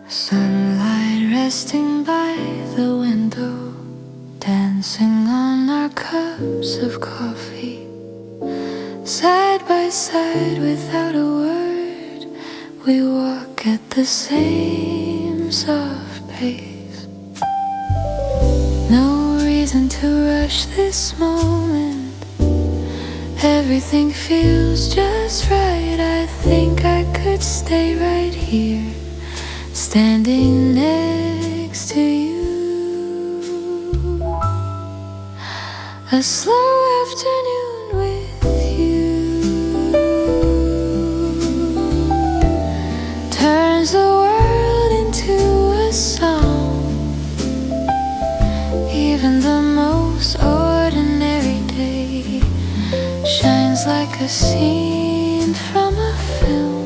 Sunlight resting by the window, dancing on our cups of coffee. Side by side without a word, we walk at the same soft pace. No reason to rush this moment, everything feels just right. I think I could stay right here, standing next to you. A slow afternoon with you turns the world into a song. Even the most ordinary day shines like a scene from a film.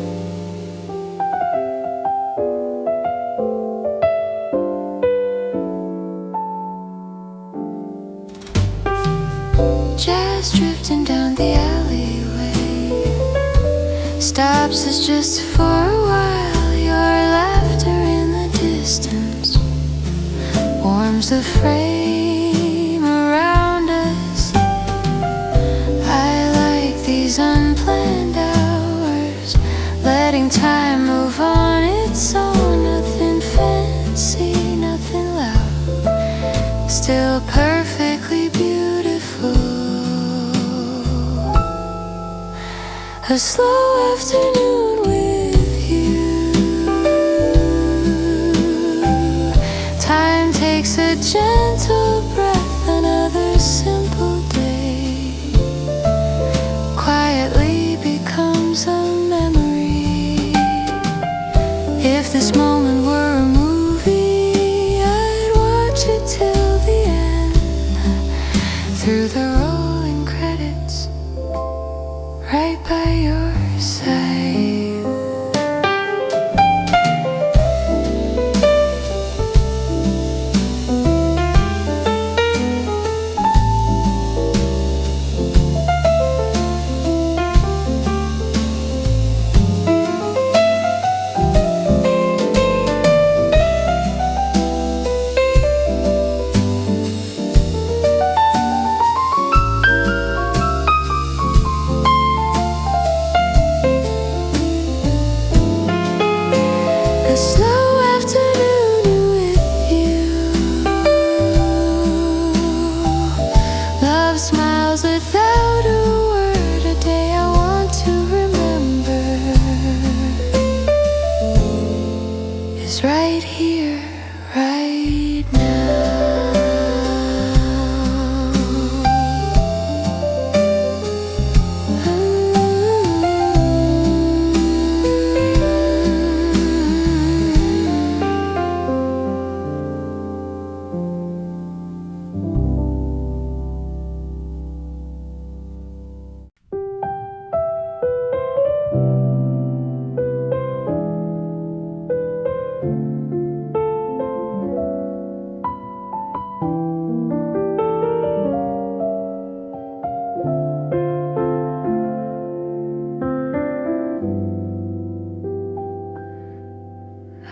Jazz drifting down the alleyway stops us just for a while. Your laughter in the distance warms the frame around us. I like these unplanned hours, letting time move on its own. Nothing fancy, nothing loud, still perfectly beautiful. A slow afternoon with you. Time takes a gentle breath, another simple day quietly becomes a memory. If this moment were a movie, I'd watch it till the end, through the rolling credits, right by your side. A slow afternoon with you. Love smiles without a word, a day I want to remember is right here, right now.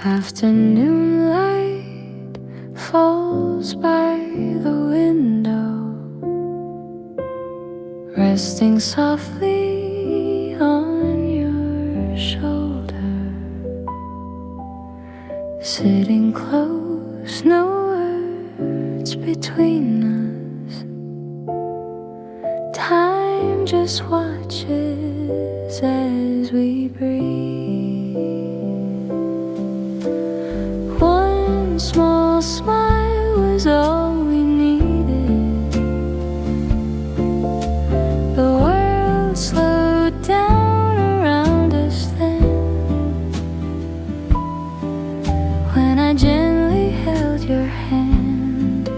Afternoon light falls by the window, resting softly on your shoulder. Sitting close, no words between us. Time just watches as we breathe. One small smile was all we needed. The world slowed down around us then, when I gently held your hand.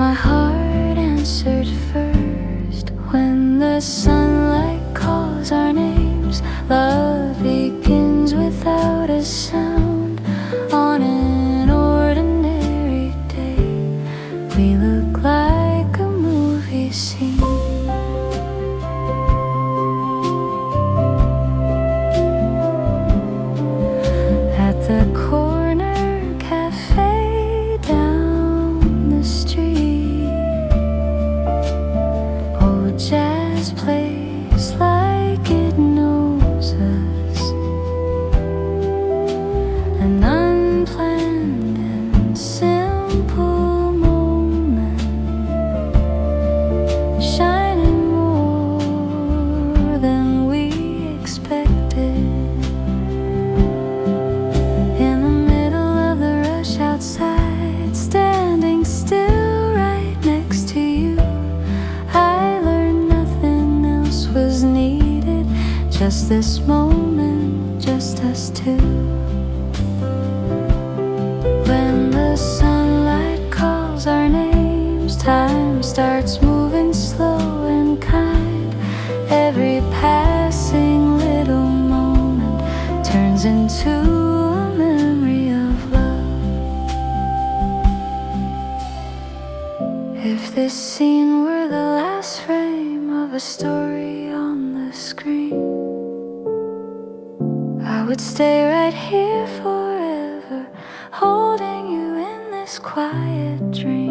My heart answered first when the sunlight calls our names. Love begins without a sound. On an ordinary day, we look like a movie scene. At the corner cafe down the street, old jazz plays like it knows us. An unplanned and simple moment, shining more than we expected. In the middle of the rush outside, standing still right next to you, I learned nothing else was needed. Just this moment, just us two. When the sunlight calls our names, time starts moving slow and kind. Every passing little moment turns into a memory of love. If this scene were the last frame of a story on the screen, I would stay right here forever, holding you in this quiet dream.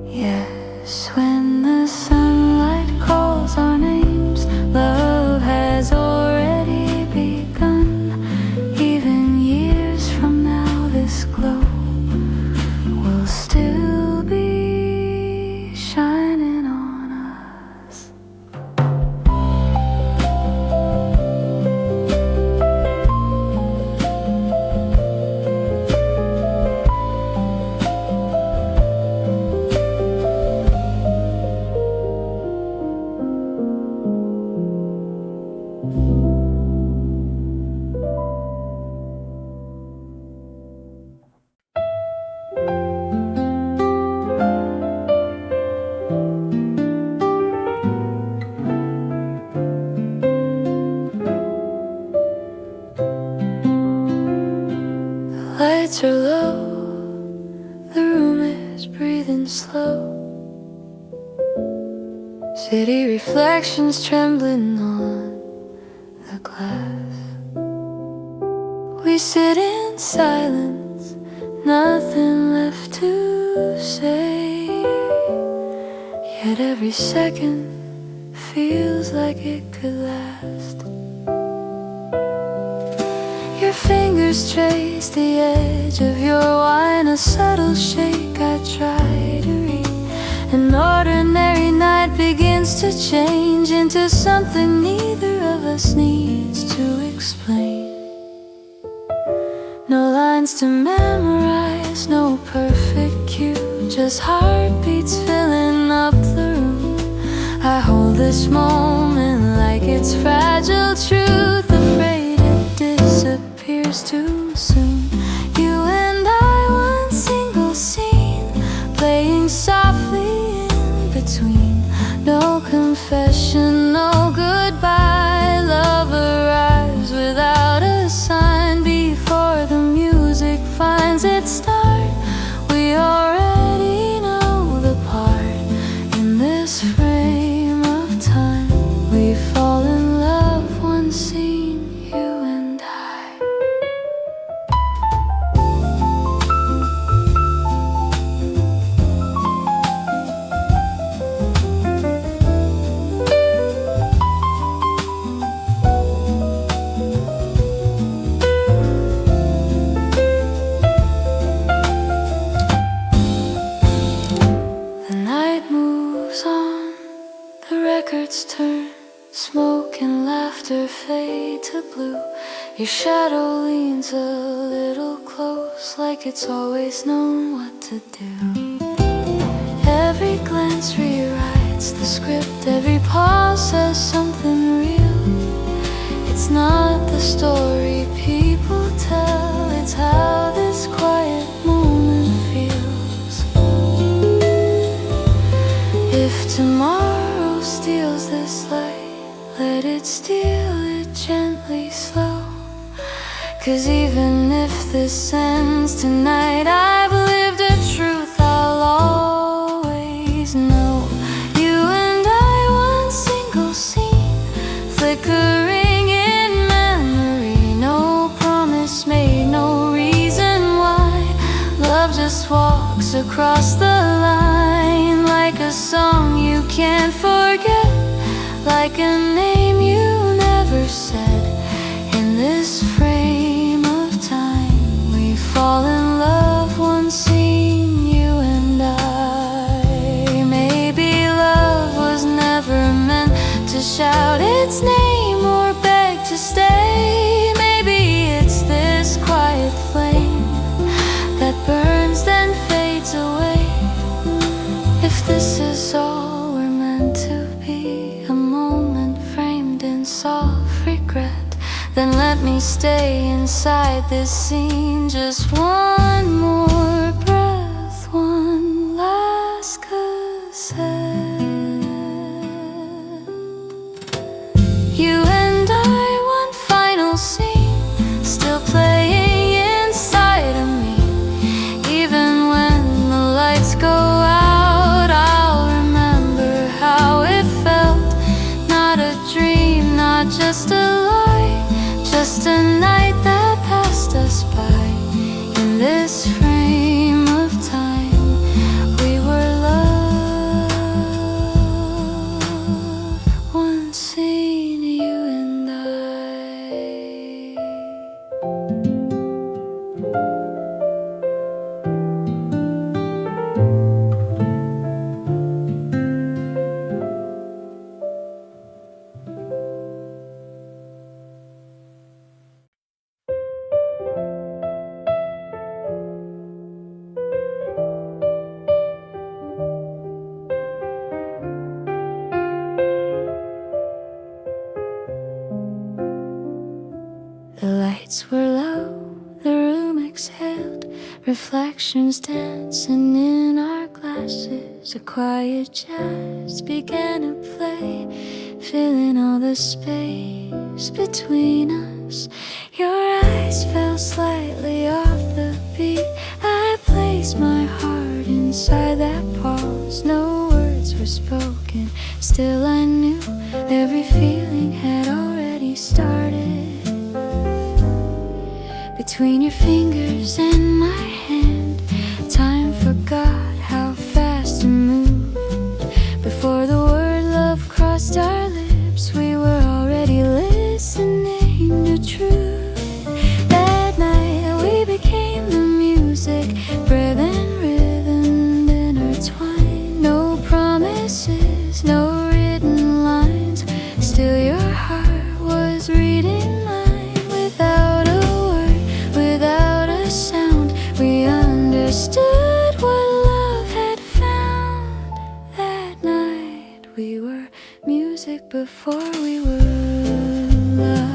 Yes, when the sunlight calls our names, love has already begun. Even years from now, this glow will still be shining on us. Lights are low, the room is breathing slow. City reflections trembling on the glass. We sit in silence, nothing left to say. Yet every second feels like it could last. Your fingers trace the edge of your wine, a subtle shake I try to read. An ordinary night begins to change into something neither of us needs to explain. No lines to memorize, no perfect cue, just heartbeats filling up the room. I hold this moment like it's fragile truth, afraid it disappears too soon. You and I, one single scene, playing softly in between. No confession, no goodbye. Love arrives without a sign. Before the music finds its start, we already know the part in this frame of time. We fall in love, one scene, you and I. records turn, smoke and laughter fade to blue. Your shadow leans a little close, like it's always known what to do. Every glance rewrites the script, every pause says something real. It's not the story people tell, it's how this quiet moment feels. If tomorrow steals this light, let it steal it gently, slow. 'Cause even if this ends tonight, I've lived a truth I'll always know. You and I, one single scene, flickering in memory. No promise made, no reason why. Love just walks across the line, like a song you can't forget, like a name you never said. In this frame of time, we fall in love, one scene, you and I. Maybe love was never meant to shout its name or beg to stay. Maybe it's this quiet flame that burns then fades away. If this is all we're meant to be, a moment framed in soft regret, then let me stay inside this scene. Just one more breath, one last cassette. You and I, one final scene, still playing inside of me. Even when the lights go out, I'll remember how it felt. Not a dream, not just a lie, just a night that passed us by. In this frame of time, we were loved. One scene, you and I. The lights were low, the room exhaled, reflections dancing in our glasses. A quiet jazz began to play, filling all the space between us. Your eyes fell slightly off the beat. I placed my heart inside that pause. No words were spoken, still I knew every feeling had already started. Between your fingers and my hand, time forgot how fast it moved. Before the word love crossed our lips, we were already listening to truth. That night we became the music, breath and rhythm intertwined. No promises, no written lines, still your heart was reading mine. Without a word, without a sound, we understood what love had found. That night we were music before we were love.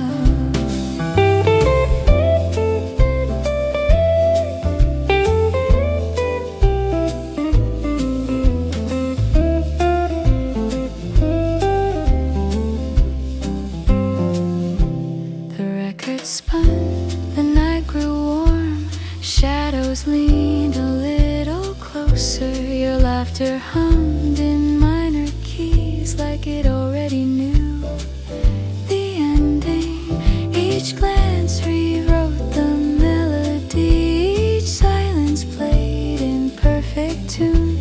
The record spun, the night grew warm, shadows leaned a little closer. Your laughter hummed in minor keys, like it already knew the ending. Each glance rewrote the melody, each silence played in perfect tune.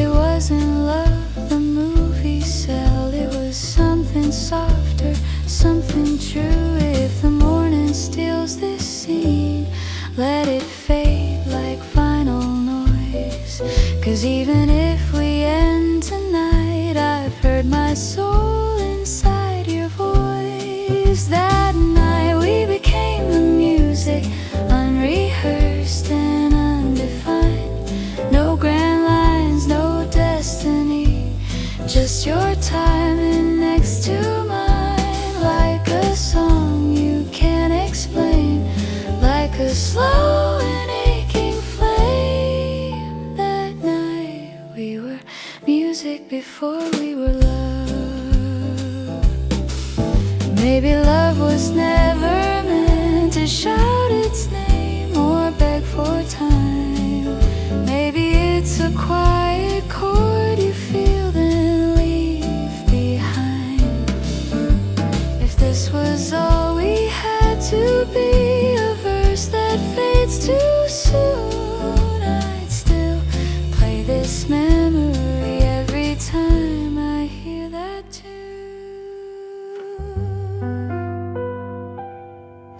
It wasn't love the movie cell, it was something softer, something true. If the morning steals this scene, let it fade like final noise. 'Cause even if we end tonight, I've heard my soul just your timing next to mine, like a song you can't explain, like a slow and aching flame. That night we were music before we were love. Maybe love was never meant to shout its name or beg for time. Maybe it's a quiet chord you feel then leave behind. If this was all we had to be, a verse that fades too soon, I'd still play this memory every time I hear that tune.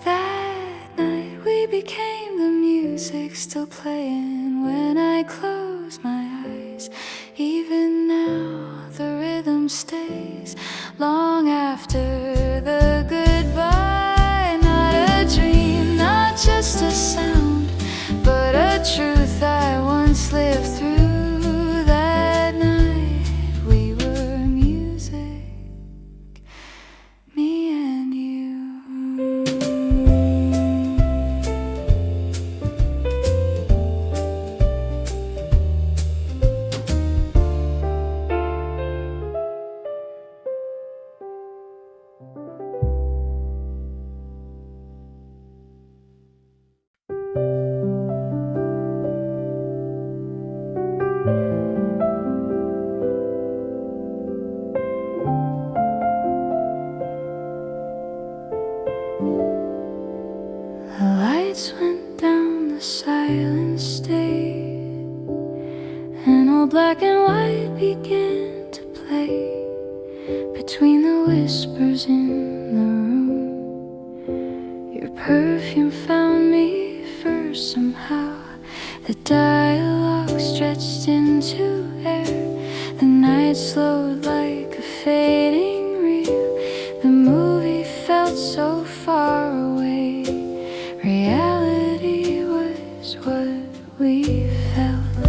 That night we became the music still playing when I close my eyes. Even now the rhythm stays long after the goodbye. Not a dream, not just a sound, but a truth I once lived through. That night we were music, me and you. The lights went down, the silence stayed, and all black and white began to play. Between the whispers in the room, your perfume found me first somehow. The dialogue stretched into air. The night slowed like a fading reel. The movie felt so far away. Reality was what we felt.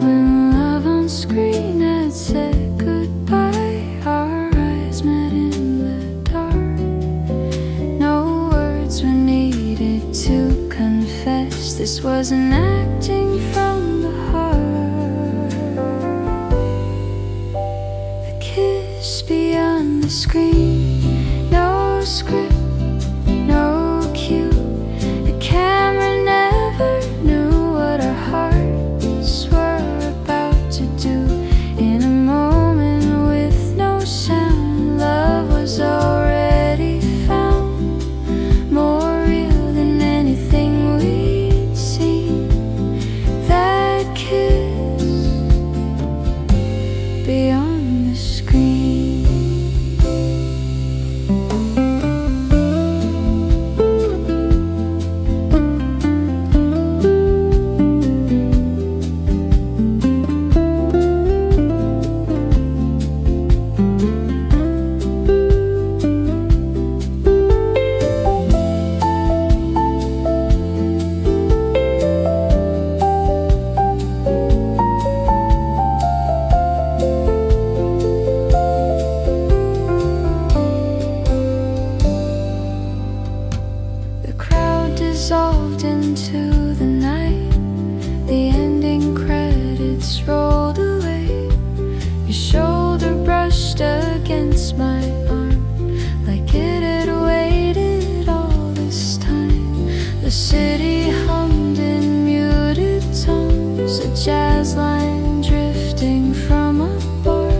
When love on screen had said goodbye, our eyes met in the dark. No words were needed to confess. This was an acting from the heart. The kiss beyond the screen, no script, no cue. The camera never knew what our hearts were about to do. In a moment with no sound, love was already found, more real than anything we'd seen. That kiss beyond the screen. The crowd dissolved into the night. The ending credits rolled away. Your shoulder brushed against my arm, like it had waited all this time. The city hummed in muted tones, a jazz line drifting from a bar.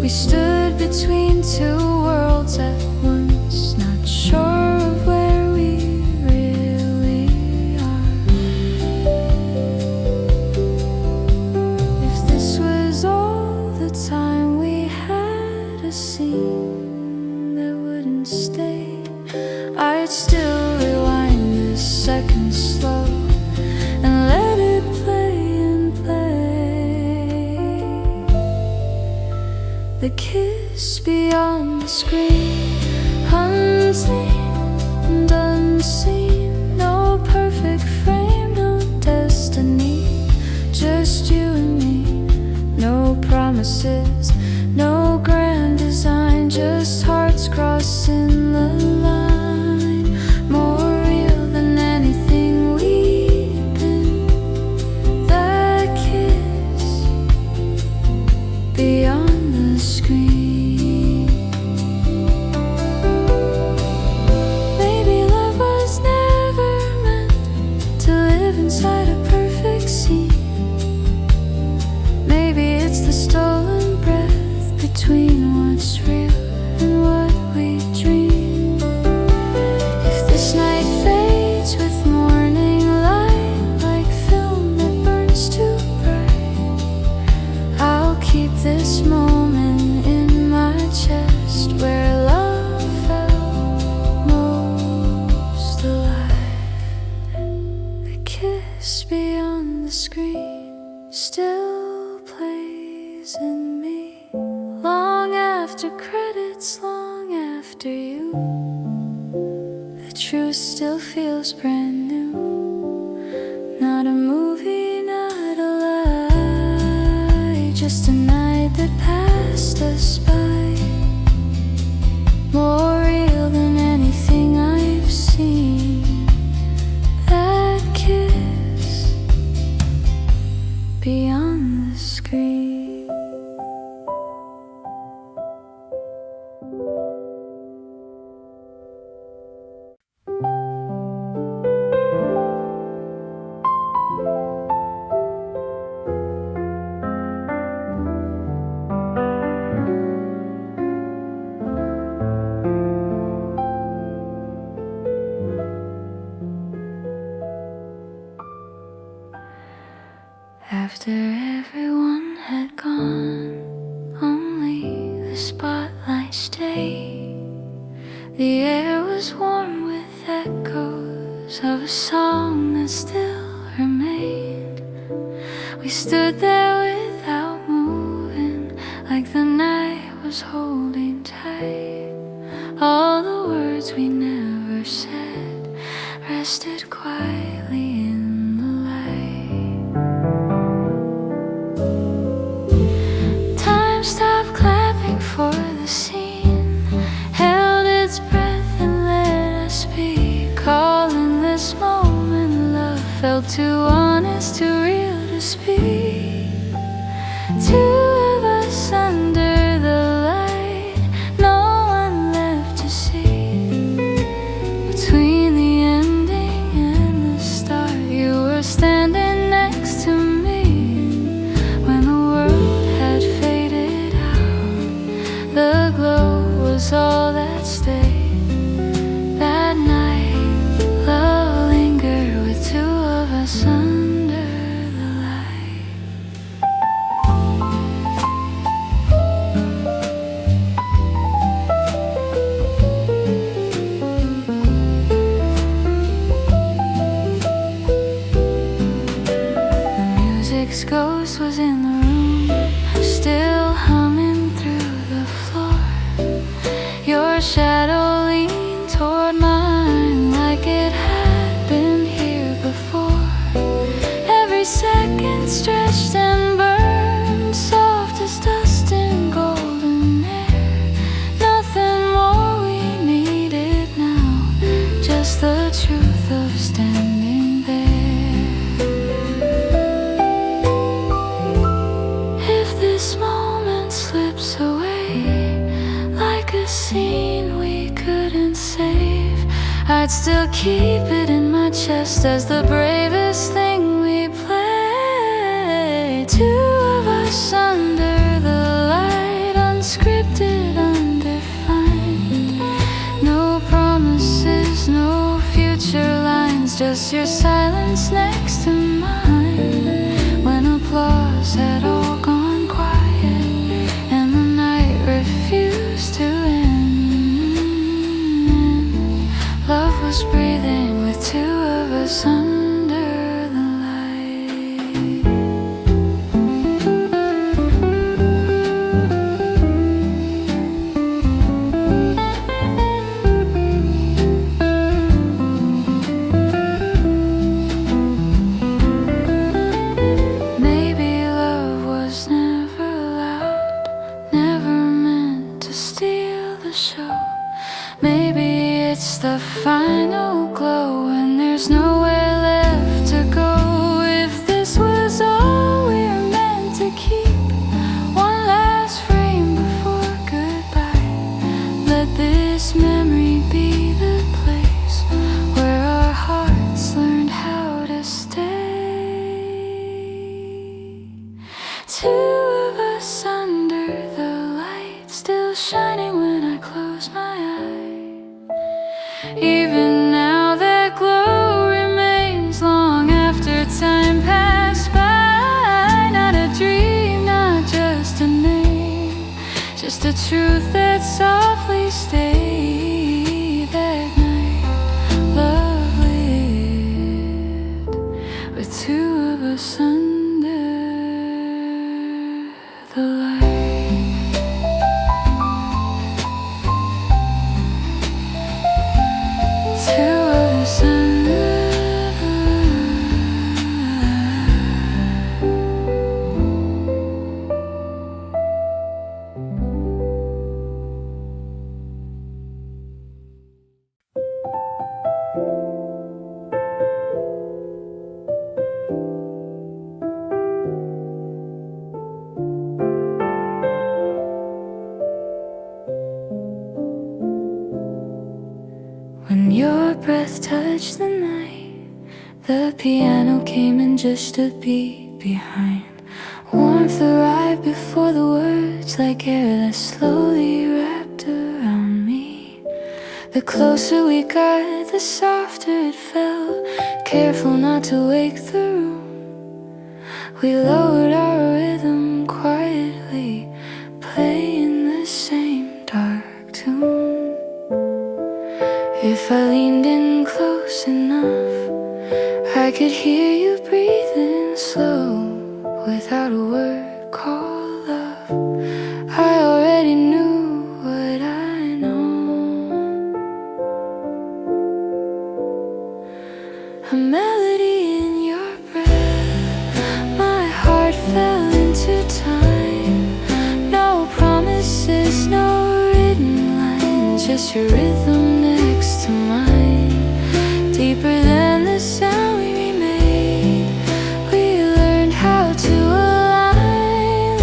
We stood between two worlds at once, not sure of where we really are. If this was all the time we had, a scene that wouldn't stay, I'd still rewind this second slow and let it play and play. The kiss beyond the screen, unseen and unseen. No perfect frame, no destiny, just you and me. voice beyond the screen still plays in me. Long after credits, long after you, the truth still feels brand new. Not a movie, not a lie, just a night that passed us by. More real than anything I've seen. That kiss beyond the screen. After everyone had gone, only the spotlight stayed. The air was warm with echoes of a song that still remained. We stood there without moving, like the night was holding tight. All the words we never said rested quietly in the light. Time stopped clapping for the scene, held its breath and let us be. Calling this moment love felt too honest, too real to speak. Two of us under the light, no one left to see. Between the ending and the start, you were standing next to me. When the world had faded out, the glow was all that stayed. That night, love lingered with two of us under the light. The music's ghost was in the room, still humming through the floor. Your shadow leaned toward mine like it had been here before. Every second stretched and burned, soft as dust in golden air. Nothing more we needed now, just the truth of standing there. If this moment slips away, like a scene we couldn't save, I'd still keep it in my chest as the bravest thing we played. Two of us under the light, unscripted, undefined. No promises, no future lines, just your silence next to mine. When applause had all gone quiet and the night refused to end, love was breathing with two of us under the light. Maybe love was never loud, never meant to steal the show. Maybe it's the final glow and there's nowhere left to go. If this was all we're meant to keep, one last frame before goodbye, let this memory be the place where our hearts learned how to stay. Two of us under the light, still shining when I close my eyes. Even now that glow remains long after time passed by. Not a dream, not just a name, just a truth that softly stayed. That night, love lived with two of us under the light. Two of us under the When your breath touched the night, the piano came in just a beat behind. Warmth arrived before the words, like air that slowly wrapped around me. The closer we got, the softer it felt, careful not to wake the room. We lowered our rhythm quietly, playing the same dark tune. If I leaned in close enough, I could hear you breathing slow, without a word called love. I already knew what I know. A melody in your breath, my heart fell into time. No promises, no written lines, just your rhythm next to mine. Deeper than the sound we made, we learned how to align.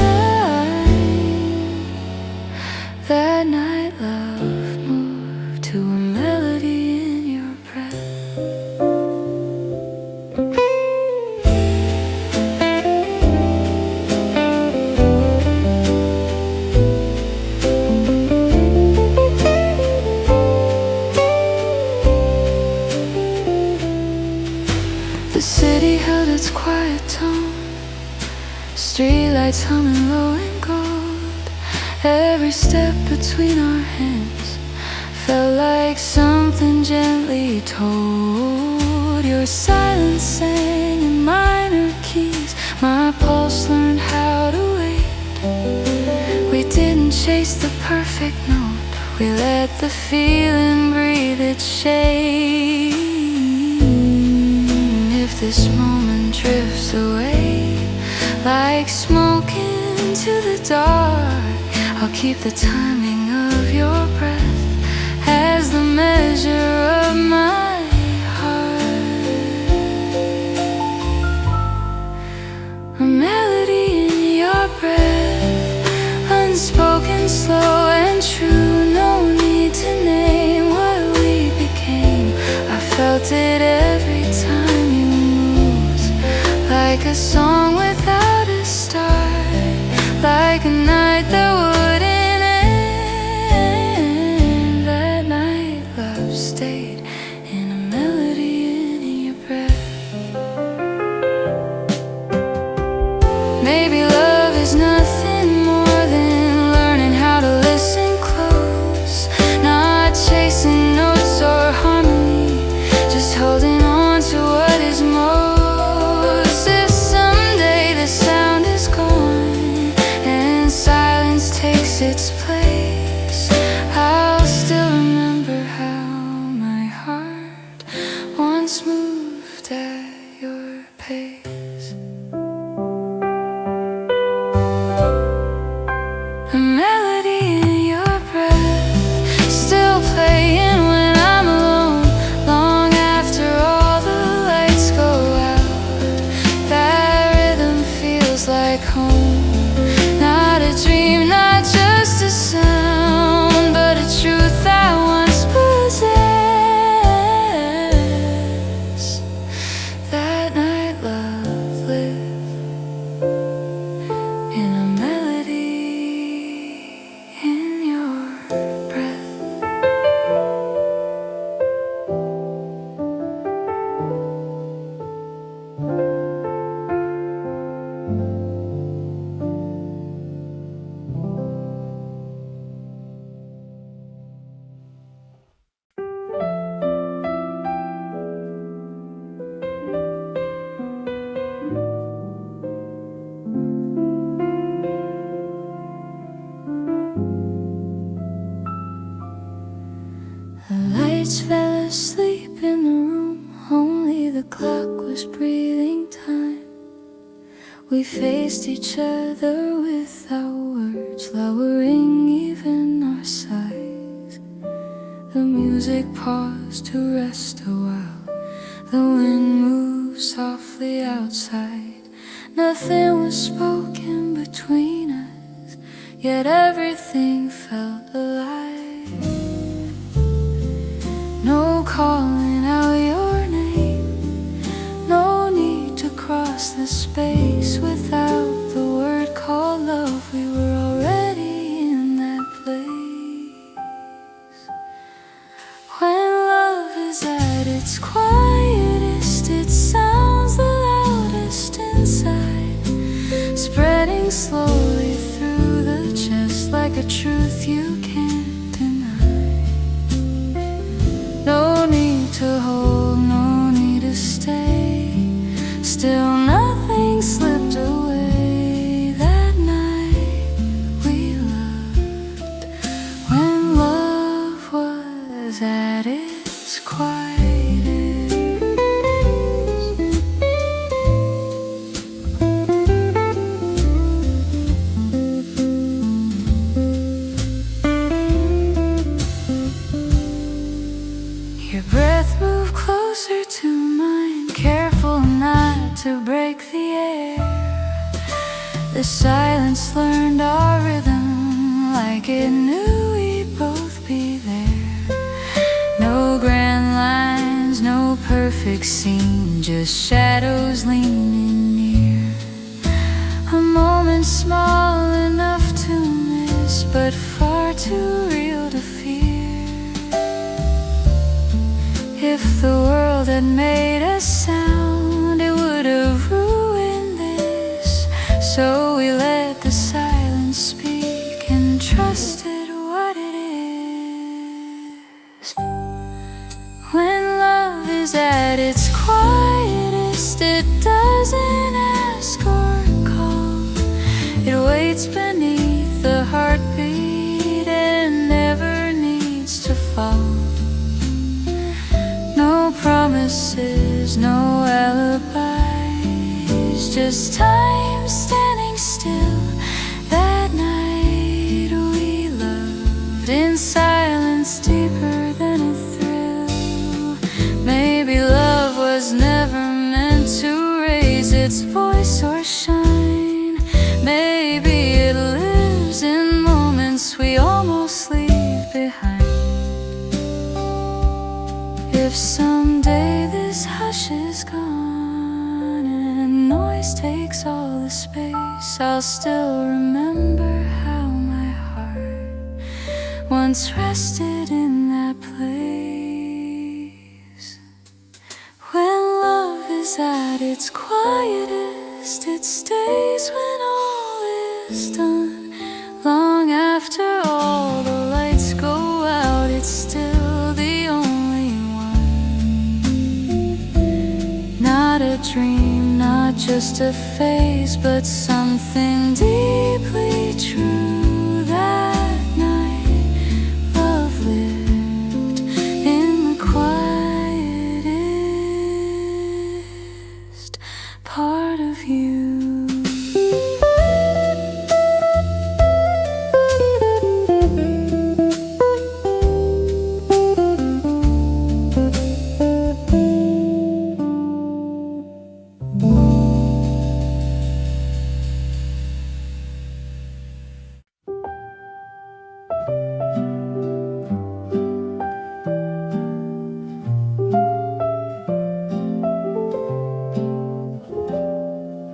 That night love moved to a melody in your breath. The city held its quiet tone, streetlights humming low and gold. Every step between our hands felt like something gently told. Your silence sang in minor keys, my pulse learned how to wait. We didn't chase the perfect note, we let the feeling breathe its shape. If this moment drifts away like smoke into the dark, I'll keep the timing of your breath as the measure of my heart. A melody in your breath, unspoken, slow and true. No need to name what we became, I felt it every time you moved, like a song without a start, like a night that wouldn't end. That night love stayed in a melody in your breath. Maybe love is nothing more than learning how to listen close, not chasing notes or harmony, just holding on to what is most. If someday the sound is gone and silence takes its place, I'll still remember how my heart once moved at your pace. We faced each other without words, lowering even our sighs. The music paused to rest a while. The wind moved softly outside. Nothing was spoken between us, yet everything felt alive. No calling out your name, no need to cross the space without the word called love. We were already in that place. When love is at its quietest, it sounds the loudest inside, spreading slowly through the chest like a truth you can't deny. No need to hold, no need to stay. Still nothing slipped away that night we loved. When love was at its quietest. Your breath moved closer to mine, careful not to break the air. The silence learned our rhythm like it knew we'd both be there. No grand lines, no perfect scene, just shadows leaning near. A moment small enough to miss, but far too real to fear. If the world had made a sound, it would have ruined this. So we let the silence speak and trusted what it is. When love is at its quietest, it doesn't ask or call. It waits beneath the heartbeat and never needs to fall. No promises, no alibis, just time standing still. That night we loved in silence deeper than a thrill. Maybe love was never meant to raise its voice or shine. Maybe it lives in moments we almost leave behind. If someday this hush is gone and noise takes all the space, I'll still remember how my heart once rested in that place. When love is at its quietest, it stays when all is done. Long after all the lights go out, it's still the only one. Not a dream, not just a phase, but something deeply true. That night love lived in the quietest part of you.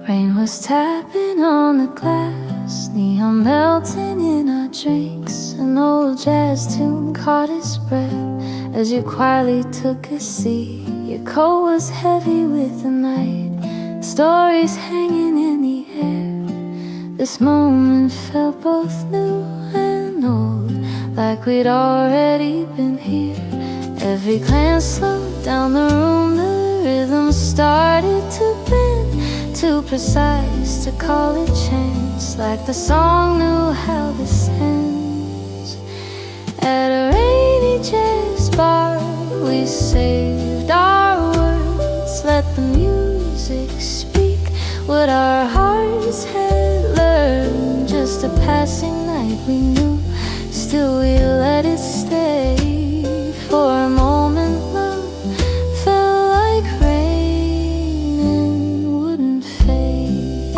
Rain was tapping on the glass, neon melting in our drinks. An old jazz tune caught its breath as you quietly took a seat. Your coat was heavy with the night, stories hanging in the air. This moment felt both new and old, like we'd already been here. Every glance slowed down the room, the rhythm started to bend. Too precise to call it chance, like the song knew how this ends. At a rainy jazz bar, we saved our words, let the music speak. what our hearts had learned. Just a passing night we knew, still we let it stay. For a moment love felt like rain and wouldn't fade.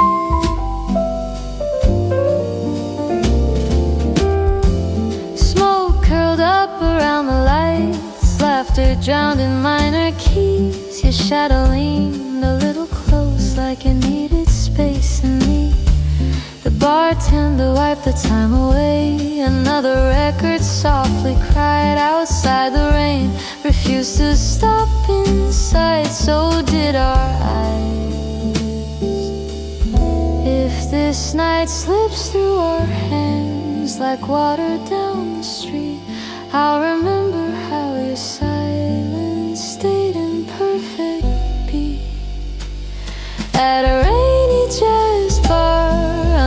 Smoke curled up around the lights, laughter drowned in minor keys. Your shadow leaned a little close like it needed space in me. The bartender wiped the time away. Another record softly cried outside. The rain refused to stop inside, so did our eyes. If this night slips through our hands like water down the street, I'll remember how your silence stayed in perfect beat. At a rainy jazz bar,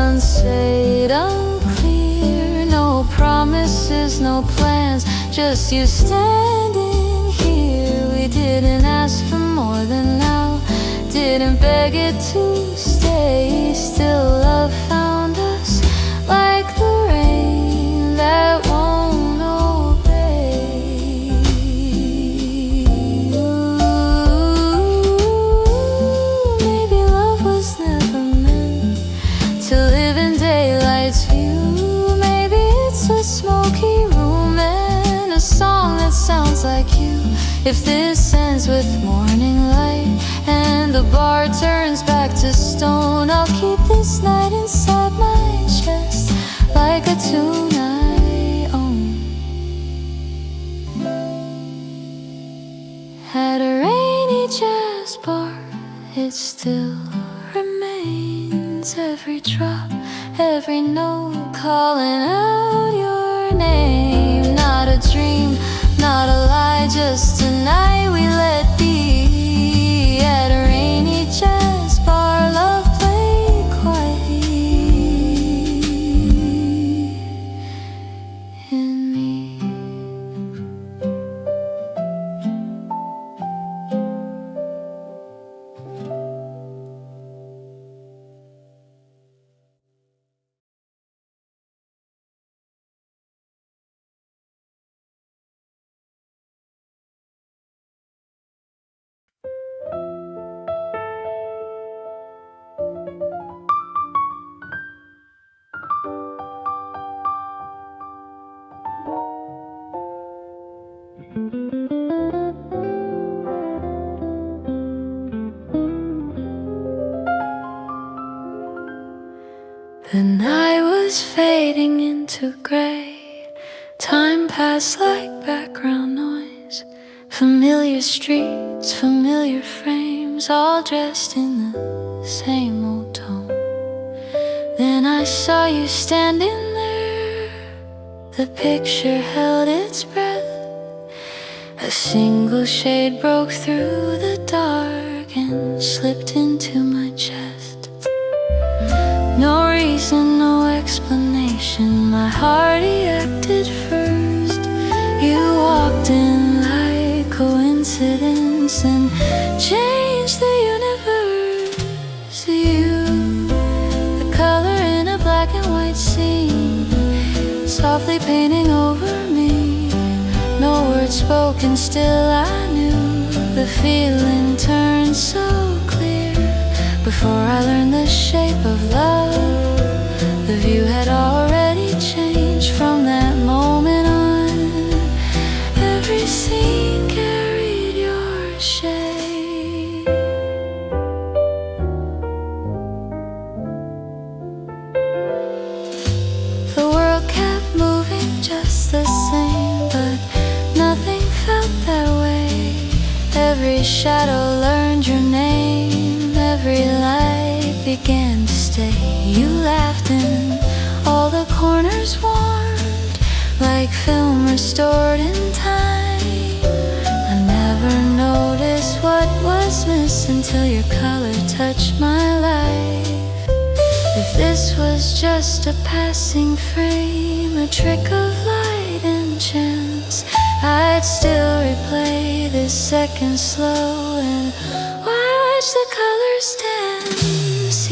unsaid, unclear, no promises, no plans, just you standing here. We didn't ask for more than now, didn't beg it to stay. Still love found us like the rain that won't obey. Maybe love was never meant to live in daylight's view. Maybe it's a smoky room and a song that sounds like you. If this ends with morning light and the bar turns back to stone, I'll keep this night inside my chest like a tune I own. At a rainy jazz bar, it still remains. Every drop, every note calling out your name. Not a dream, not a lie, just a night we let be. At a rainy jazz bar, love played quietly in me. The night was fading into gray. Time passed like background noise. Familiar streets, familiar frames, all dressed in the same old tone. Then I saw you standing there. The picture held its breath. A single shade broke through the dark and slipped into my chest. No reason, no explanation, my heart reacted first. You walked in like coincidence and changed the universe. You, the color in a black and white scene, softly painting over me. No words spoken, still I knew the feeling turned so clear. Before I learned the shape of love, the view had already changed. From that moment on, every scene carried your shade. The world kept moving just the same, but nothing felt that way. Every shadow learned your name, every light began to stay. You laughed and all the corners warmed, like film restored in time. I never noticed what was missing till your color touched my life. If this was just a passing frame, a trick of light and chance, I'd still replay this second slow and watch the colors dance.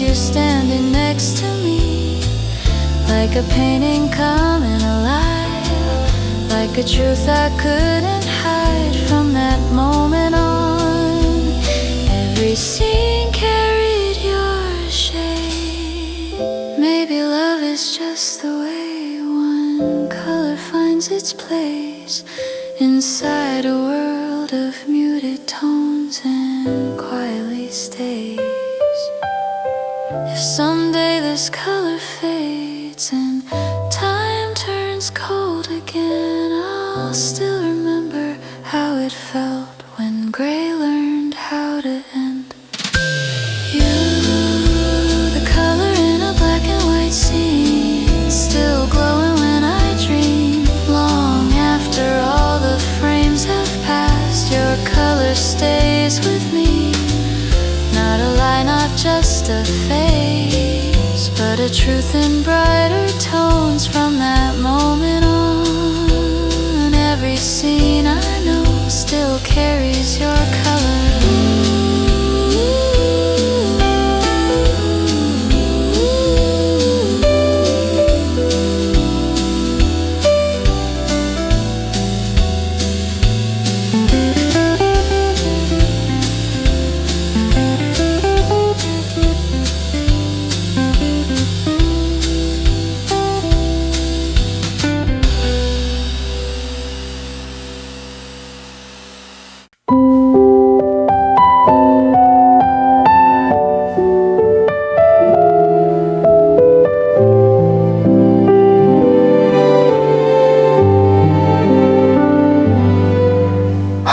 as you're standing next to me, like a painting coming alive, like a truth I couldn't hide from that moment on. Every scene carried your shade. Maybe love is just the way one color finds its place inside a world of muted tones and quietly stays. If someday this color fades and time turns cold again, I'll still remember how it felt when gray learned how to end. You, the color in a black and white scene, still glowing when I dream. Long after all the frames have passed, your color stays with me. Not a lie, not just a phase, but a truth in brighter tones from that moment on. Every scene I know still carries your color.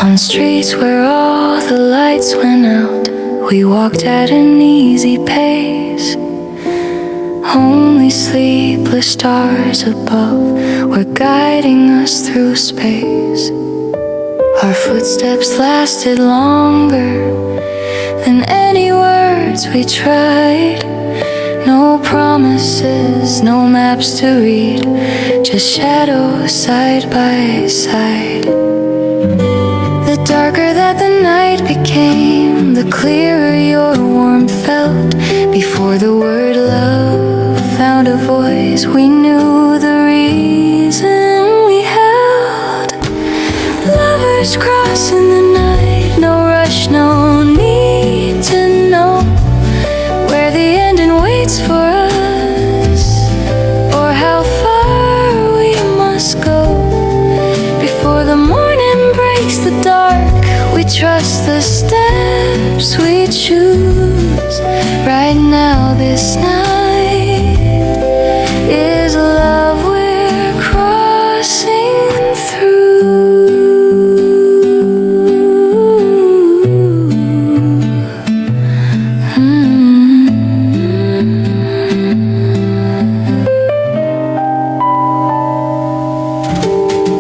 On streets where all the lights went out, we walked at an easy pace. Only sleepless stars above were guiding us through space. Our footsteps lasted longer than any words we tried. No promises, no maps to read, just shadows side by side. The darker that the night became, the clearer your warmth felt. Before the word love found a voice, we knew the reason we held. Lovers crossing the night, no rush, no need to know where the ending waits for us, or how far we must go. Before the morning breaks the dark, we trust the steps we choose. Right now, this night is love we're crossing through.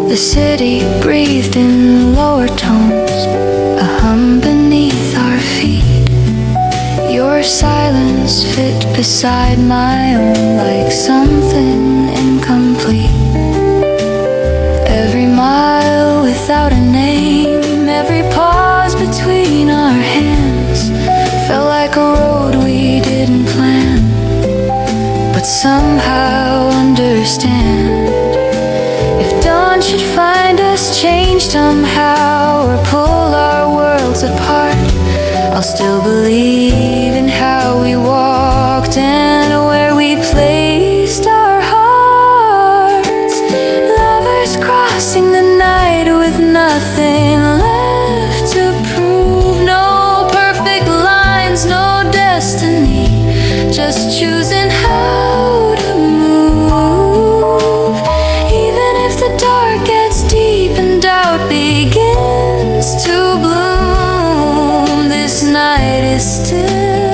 The city breathed in lower tones, a hum beneath our feet. Your silence fit beside my own like something incomplete. Every mile without a name, every pause between our hands felt like a road we didn't plan, but somehow understand. If dawn should find us changed somehow, or pull our worlds apart, I'll still believe in how we walked and where we placed our hearts. Lovers crossing the night with nothing left to prove. No perfect lines, no destiny, just choosing how to move. Even if the dark gets deep and doubt begins to bloom, this night is still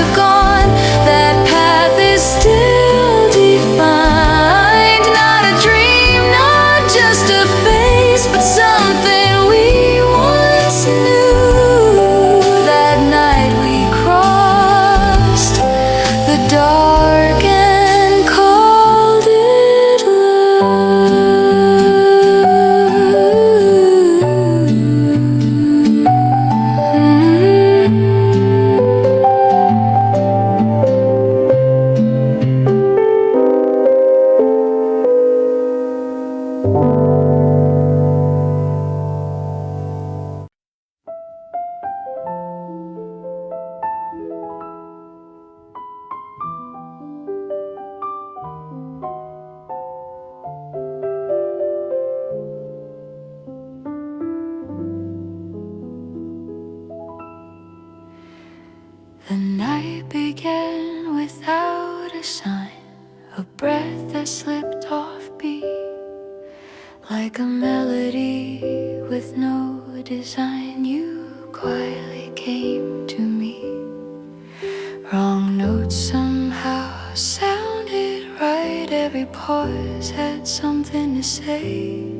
have gone, that path is still defined. Not a dream, not just a face, but something we once knew. That night we crossed the dark and called it The night began without a sign, a breath that slipped off beat, like a melody with no design. You quietly came to me. Wrong notes somehow sounded right. Every pause had something to say.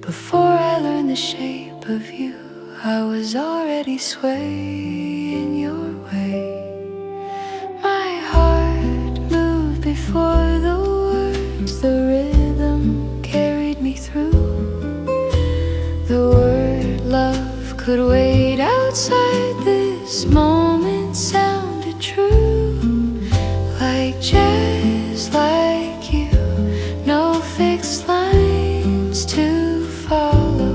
Before I learned the shape of you, I was already swaying your way. My heart moved before the words, the rhythm carried me through. The word love could wait outside. This moment sounded true, like jazz, like you. No fixed lines to follow.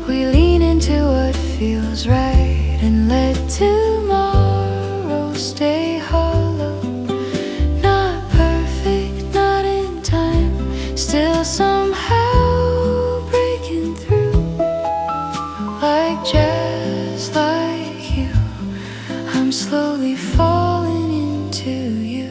We lean into what feels right and let tomorrow stay hollow. Not perfect, not in time, still somehow breaking through. Like jazz, like you, I'm slowly falling into you.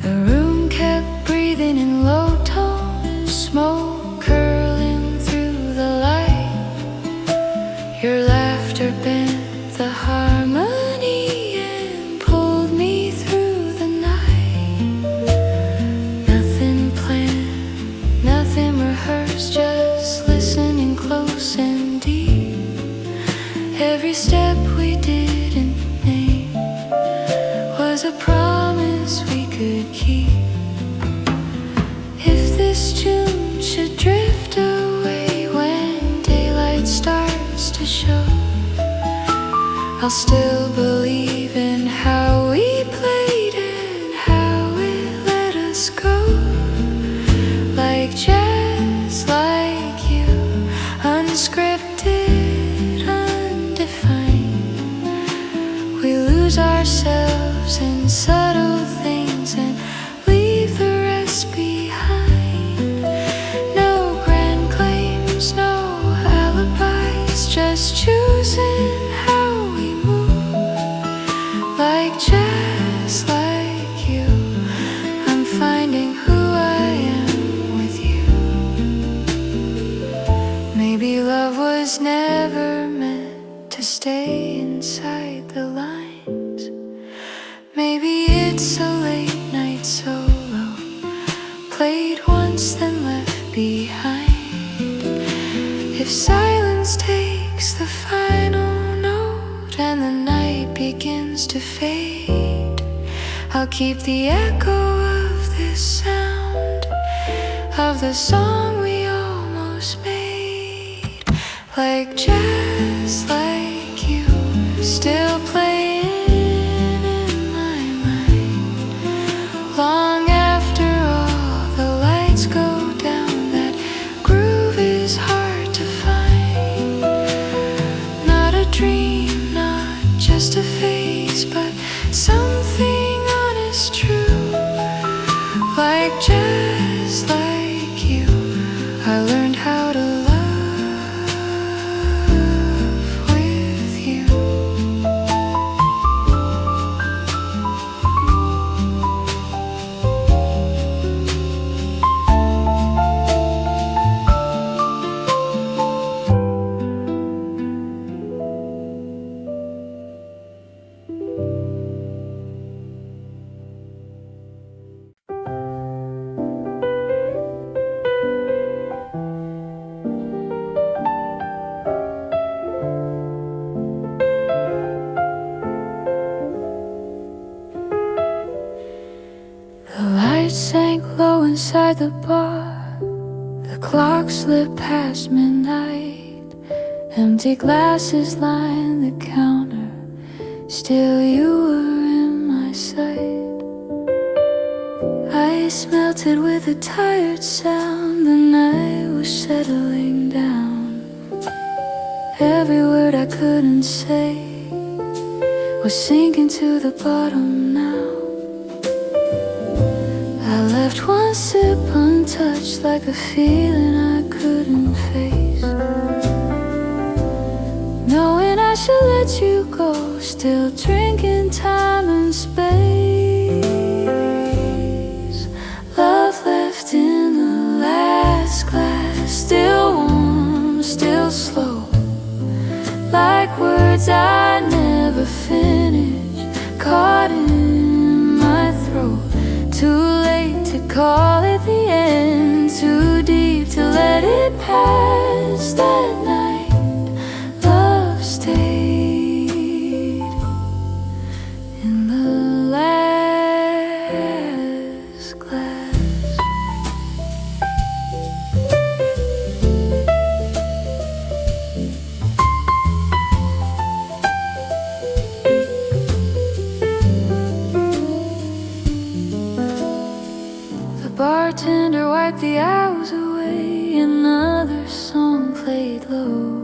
The room kept breathing in low tones, smoke curling through the light. Your laughter bent the harmony and pulled me through the night. Nothing planned, nothing rehearsed, just listening close and deep. Every step we didn't name was a promise we could keep. If this tune should drift away when daylight starts to show, I'll still believe in how we played and how it let us go. Like jazz, like you, unscripted, undefined. We lose ourselves in subtle things and leave the rest behind. No grand claims, no alibis, just choosing how we move. Like jazz, like you, I'm finding who I am with you. Maybe love was never meant to stay inside the lines. Maybe it's a late night solo, played once then left behind. If silence takes the final note and the night begins to fade, I'll keep the echo of this sound, of the song we almost made. Like jazz, like you, still playing in my mind. Long after all the lights go down, that groove is hard to find. Not a dream, not just a phase, but something honest, true. Like jazz, like you, I learned how to love with you. outside the bar. The clock slipped past midnight. Empty glasses line the counter. Still you were in my sight. Ice melted with a tired sound. The night was settling down. Every word I couldn't say was sinking to the bottom now. I left one sip untouched, like a feeling I couldn't face. Knowing I should let you go, still drinking time and space. Love left in the last glass, still warm, still slow. Like words I never finished, caught in my throat. Too late to call it the end, too deep to let it pass. That night, love stayed in the last glass. Bartender wiped the hours away. Another song played low.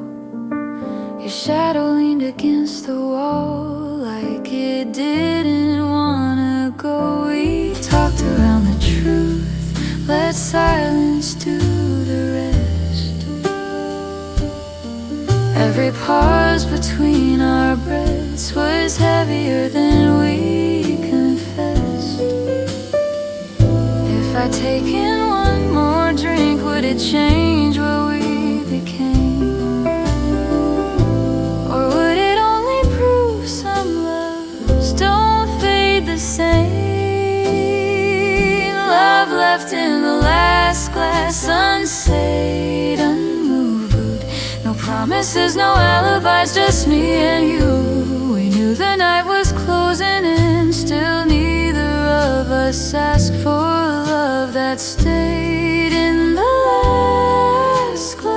Your shadow leaned against the wall, like it didn't wanna go. We talked around the truth, let silence do the rest. Every pause between our breaths was heavier than we confessed. If I'd taken one more drink, would it change what we became? Or would it only prove some loves don't fade the same? Love left in the last glass, unsayed, unmoved. No promises, no alibis, just me and you. We knew the night was closing in, still neither of us asked for love that stayed in the last glass.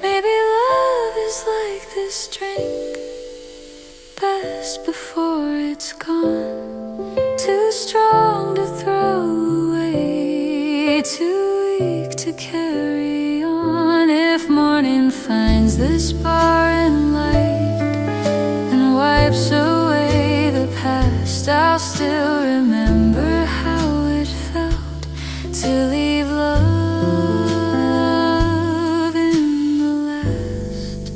Maybe love is like this drink, best before it's gone. Too strong to throw away, too weak to carry on. If morning finds this bar in light and wipes away the past, I'll still remember how it felt to leave love in the last.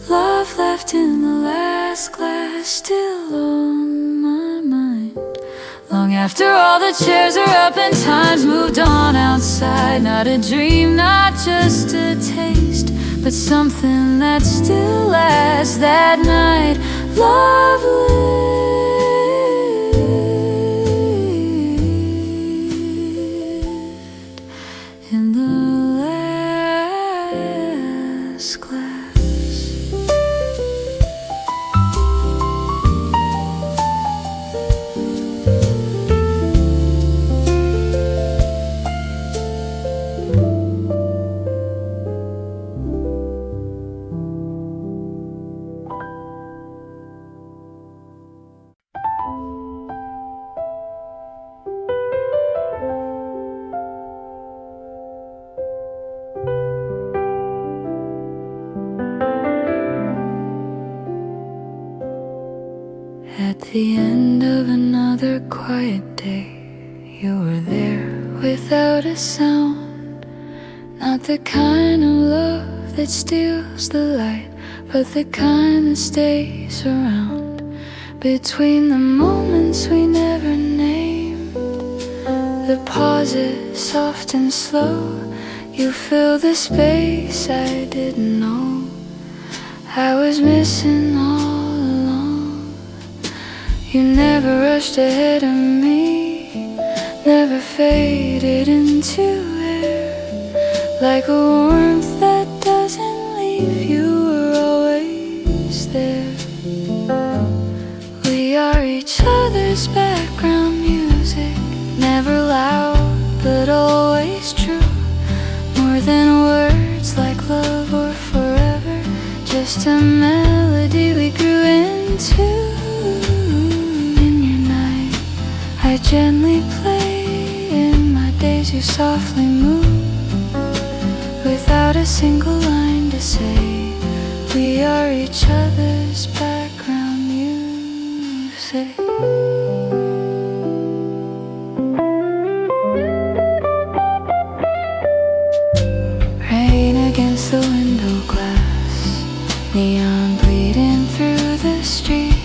Love left in the last glass, still on my mind. Long after all the chairs are up and time's moved on outside. Not a dream, not just a taste, but something that still lasts. That night, love lived in the last glass. At the end of another quiet day, you were there without a sound. Not the kind of love that steals the light, but the kind that stays around. Between the moments we never named, the pauses soft and slow, you fill the space I didn't know I was missing all along. You never rushed ahead of me, never faded into air. Like a warmth that doesn't leave, you were always each other's background music, never loud but always true. More than words like love or forever, just a melody we grew into. In your night, I gently play. In my days, you softly move. Without a single line to say, we are each other's background music. Rain against the window glass, neon bleeding through the street.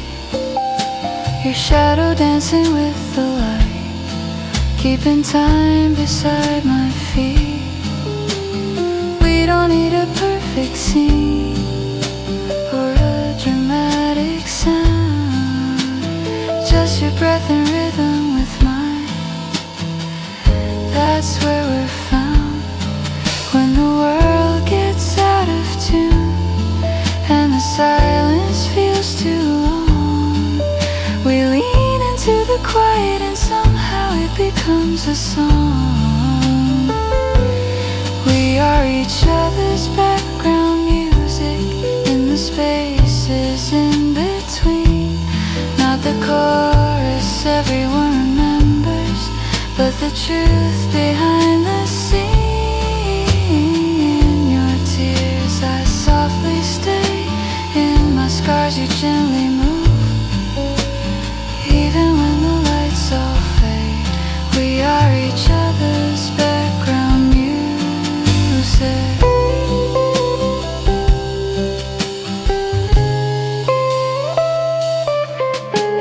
Your shadow dancing with the light, keeping time beside my feet. We don't need a perfect scene or a dramatic sound, just your breath and rhythm with mine. That's where we're found. When the world gets out of tune and the silence feels too long, we lean into the quiet and somehow it becomes a song. We are each other's background music in the spaces in between. Not the chorus everyone remembers, but the truth behind the scene. In your tears I softly stay, in my scars you gently move. Even when the lights all fade, we are each other's background music.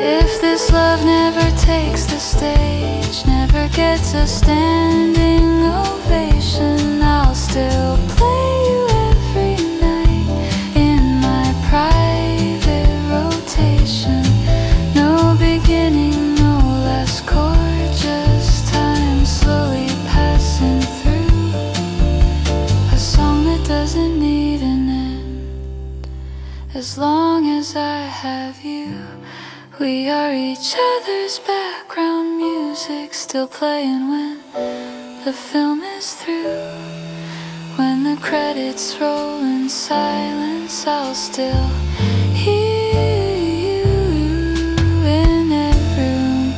If this love never takes the stage, never gets a standing ovation, I'll still play you every night in my private rotation. No beginning, no last chord, just time slowly passing through. A song that doesn't need an end, as long as I have you. We are each other's background music, still playing when the film is through. When the credits roll in silence, I'll still hear you. In every room,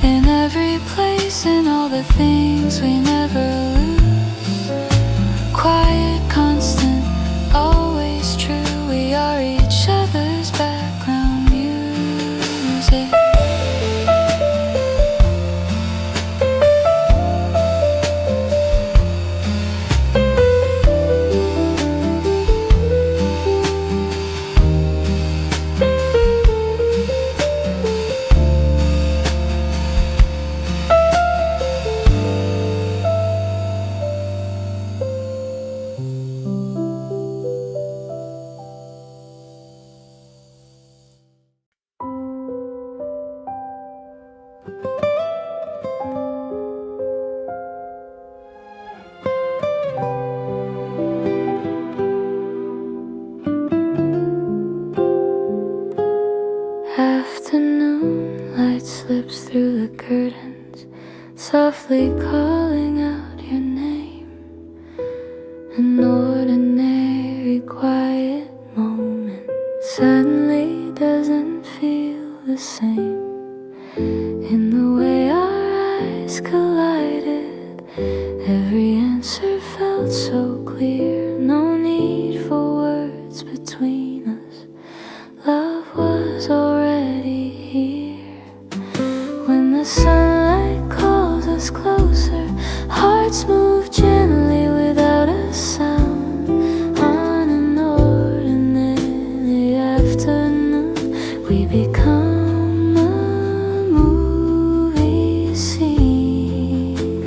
in every place, in all the things we never lose. Quiet, constant, always true. We are each other's background music. Afternoon light slips through the curtains, softly calling out your name. An ordinary quiet moment suddenly doesn't feel the same. In the way our eyes collided, every answer felt so clear. No need for words between us, love was already here. When the sunlight calls us closer, hearts move gently without a sound. On an ordinary afternoon, we become a movie scene.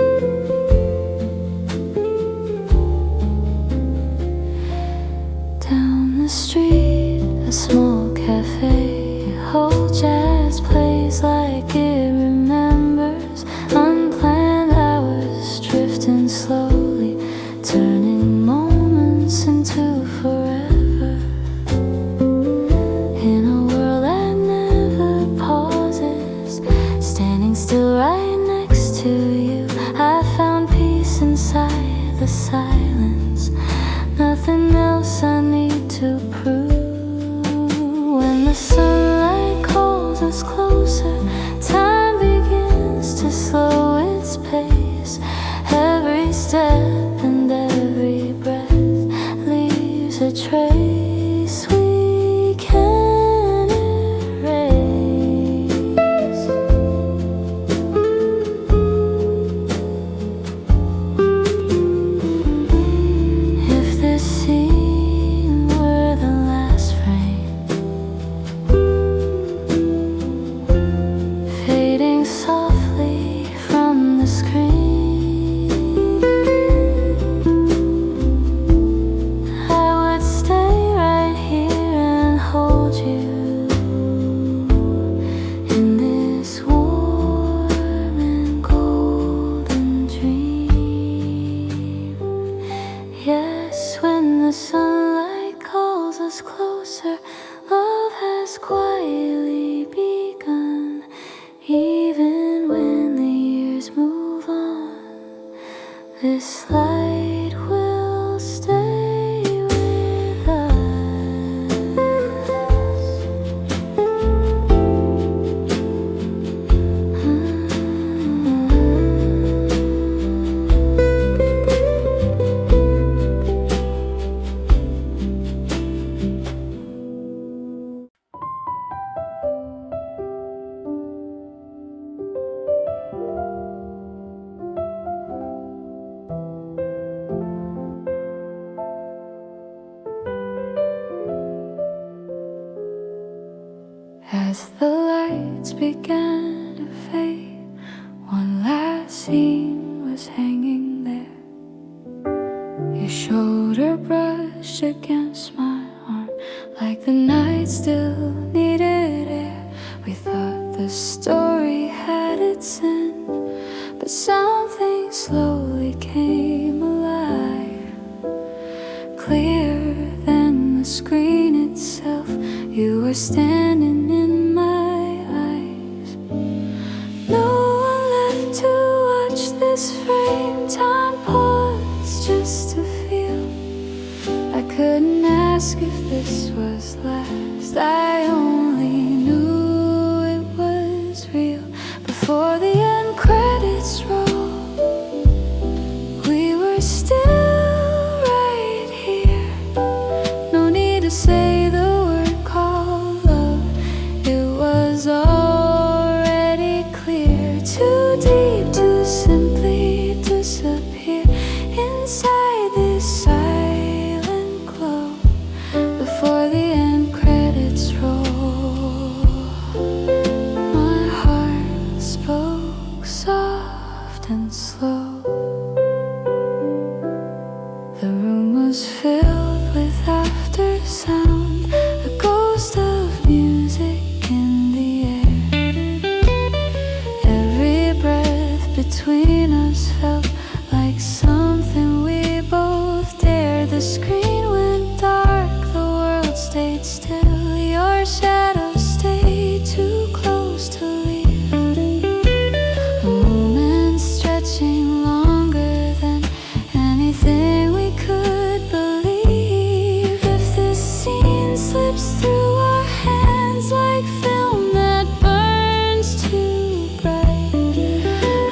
Down the street, a small cafe, whole jazz plays like it remembers. Unplanned hours drifting slowly. every step and every breath leaves a trace we can't erase. If this scene were the last frame, fading softly from the screen, I would stay right here and hold you in this warm and golden dream. Yes, when the sunlight calls us closer, love has quietly begun. Even when the years move on, this light will stay with us. As the lights began to fade, one last scene was hanging there. Your shoulder brushed against my arm, like the night still needed air. We thought the story had its end, but something slowly came alive, clearer than the screen itself. You were standing in my eyes. No one left to watch this frame. Time paused just to feel. I couldn't ask if this was last. I only knew it was real. Before the end credits rolled, we were still right here. No need to say the word called love. It was already clear. Too deep to simply disappear inside this silent glow. Before the end credits roll, my heart spoke soft and slow. The room was filled with after sound, a ghost of music in the air. Every breath between us felt like something we both dared. The screen went dark, the world stayed still. Your shadow stayed too close to leave. A moment stretching longer than anything we could believe. If this scene slips through our hands like film that burns too bright,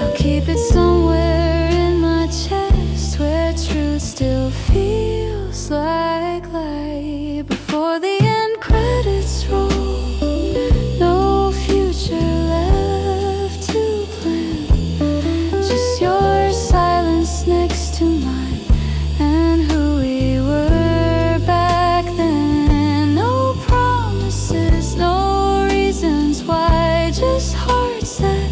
I'll keep it somewhere in my chest where truth still feels like light. Before the end credits roll, no future left to plan. Just your silence next to mine, and who we were back then. No promises, no reasons why, just hearts that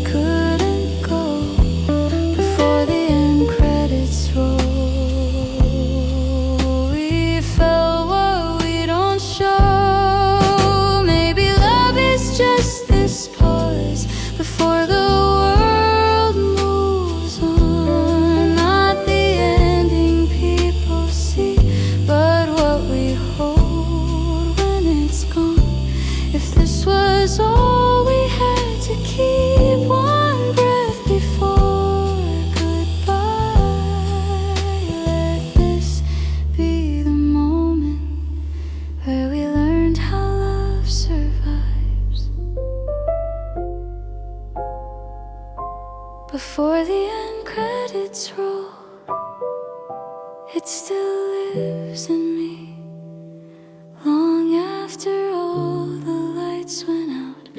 couldn't go. Before the end credits roll, we felt what we don't show. Maybe love is just this pause before the world moves on. Not the ending people see, but what we hold when it's gone. If this was all we had to keep, one breath before goodbye, let this be the moment where we learned how love survives. Before the end credits roll, it still lives in me. Long after all the lights went out,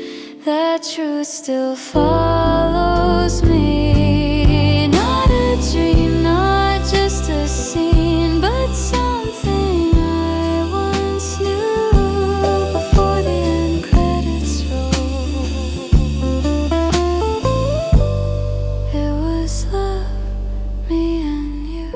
that truth still follows me. Not a dream, not just a scene, but something I once knew before the end credits roll. It was love, me and you.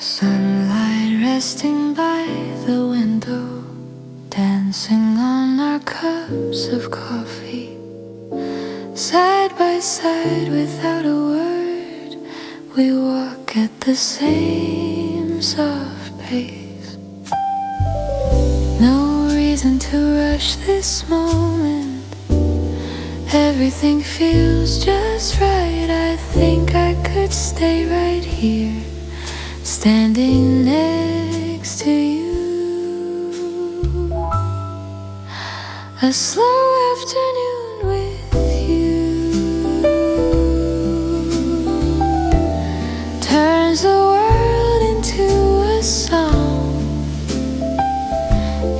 Sunlight resting by the window, dancing on our cups of coffee. Side by side without a word, we walk at the same soft pace. No reason to rush this moment, everything feels just right. I think I could stay right here, standing next to you. A slow afternoon with you turns the world into a song.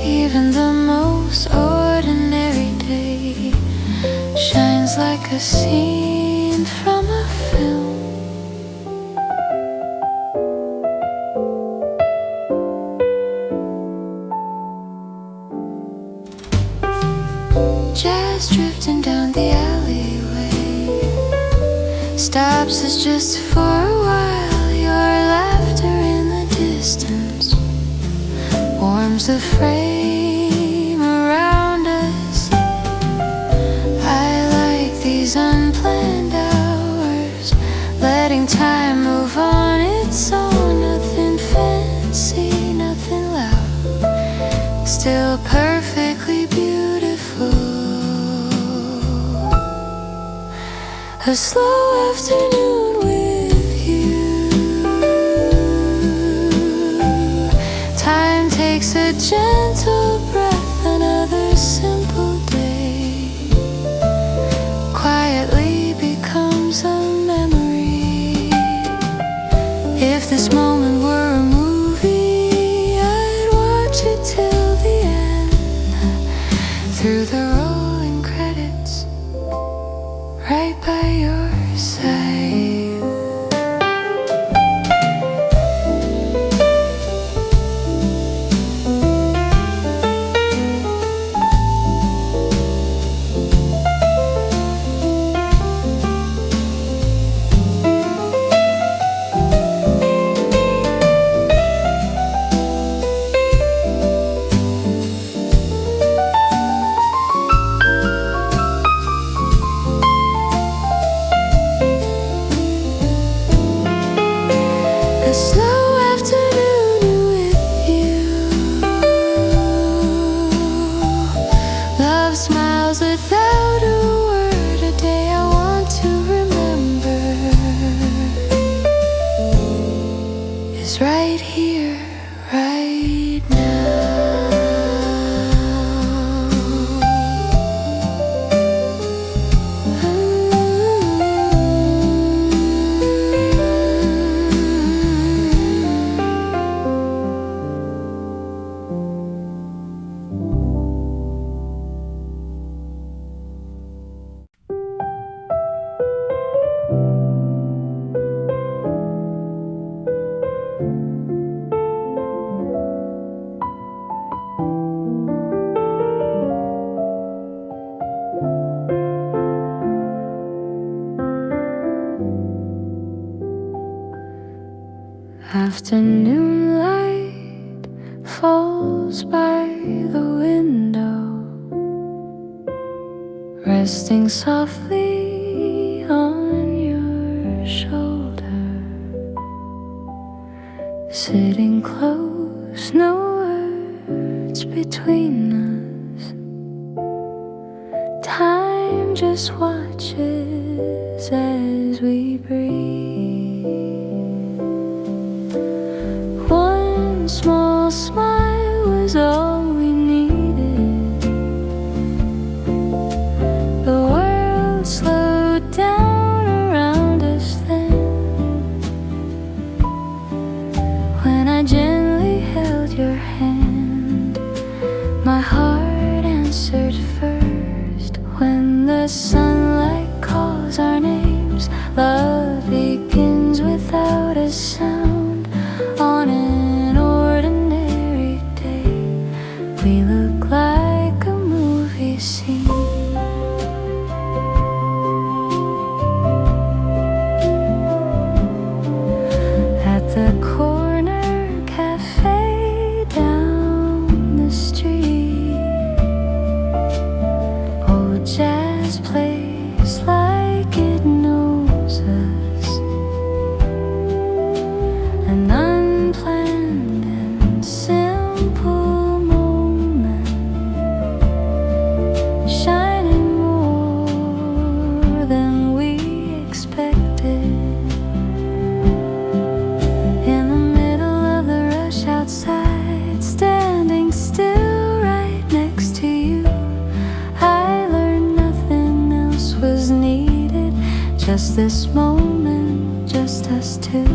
Even the most ordinary day shines like a scene from a film. Jazz drifting down the alleyway stops us just for a while. Your laughter in the distance warms the frame around us. I like these unplanned hours, letting time move on its own. Nothing fancy, nothing loud, still perfectly beautiful. A slow afternoon with you. Time takes a gentle breath, another simple day quietly becomes a memory. If this moment were a movie, I'd watch it till the end, through the rolling credits, right by your side. A slow afternoon with you. Love smiles without a word, a day I want to remember is right here, right now. Afternoon light falls by the window, resting softly on your shoulder, sitting close, no words between us. Time just watches as we breathe. One small smile was all we needed. The world slowed down around us then, when I gently held your hand. My heart answered first. When the sunlight calls our names, love begins without a sound. On an ordinary day, we look like a movie scene. At the corner cafe down the street, old jazz plays like it knows us. An unplanned and simple moment, shining more than we expected. In the middle of the rush outside, standing still right next to you, I learned nothing else was needed. Just this moment, just us two.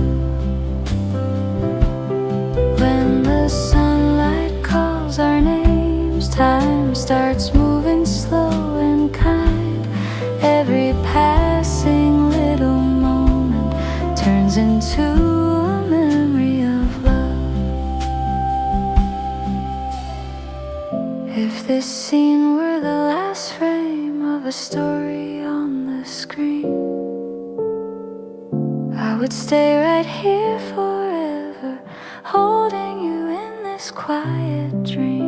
When the sunlight calls our names, time starts moving slow and kind. Every passing little moment turns into a memory of love. If this scene were the last frame of a story on the screen, I would stay right here forever, holding you in this quiet dream.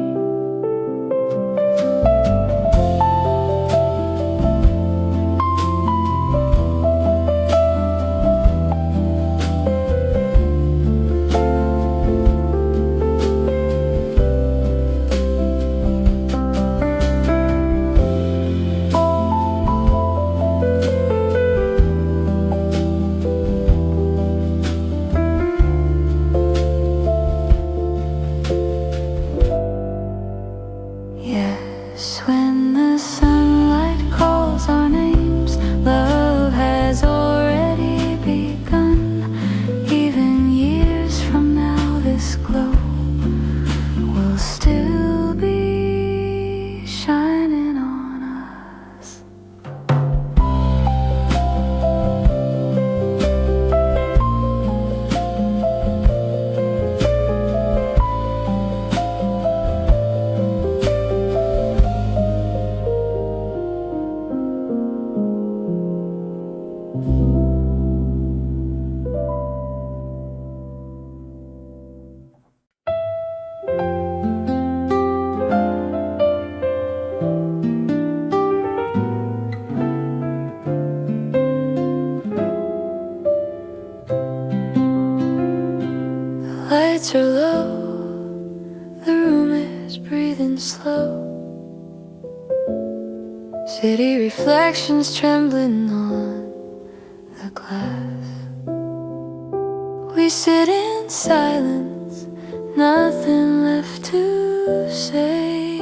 Yes, when the sunlight calls our names, love has already begun. Even years from now, this glow will still be shining on us. The lights are low, the room is breathing slow. City reflections trembling on the glass. We sit in silence, nothing left to say.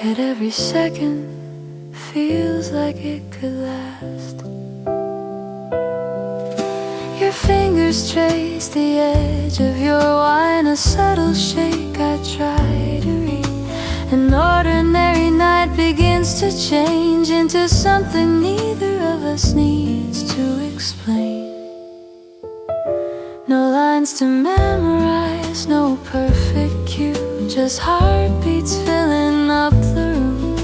Yet every second feels like it could last. Your fingers trace the edge of your wine, a subtle shake I try to read. An ordinary night begins to change into something neither of us needs to explain. No lines to memorize, no perfect cue, just heartbeats filling up the room.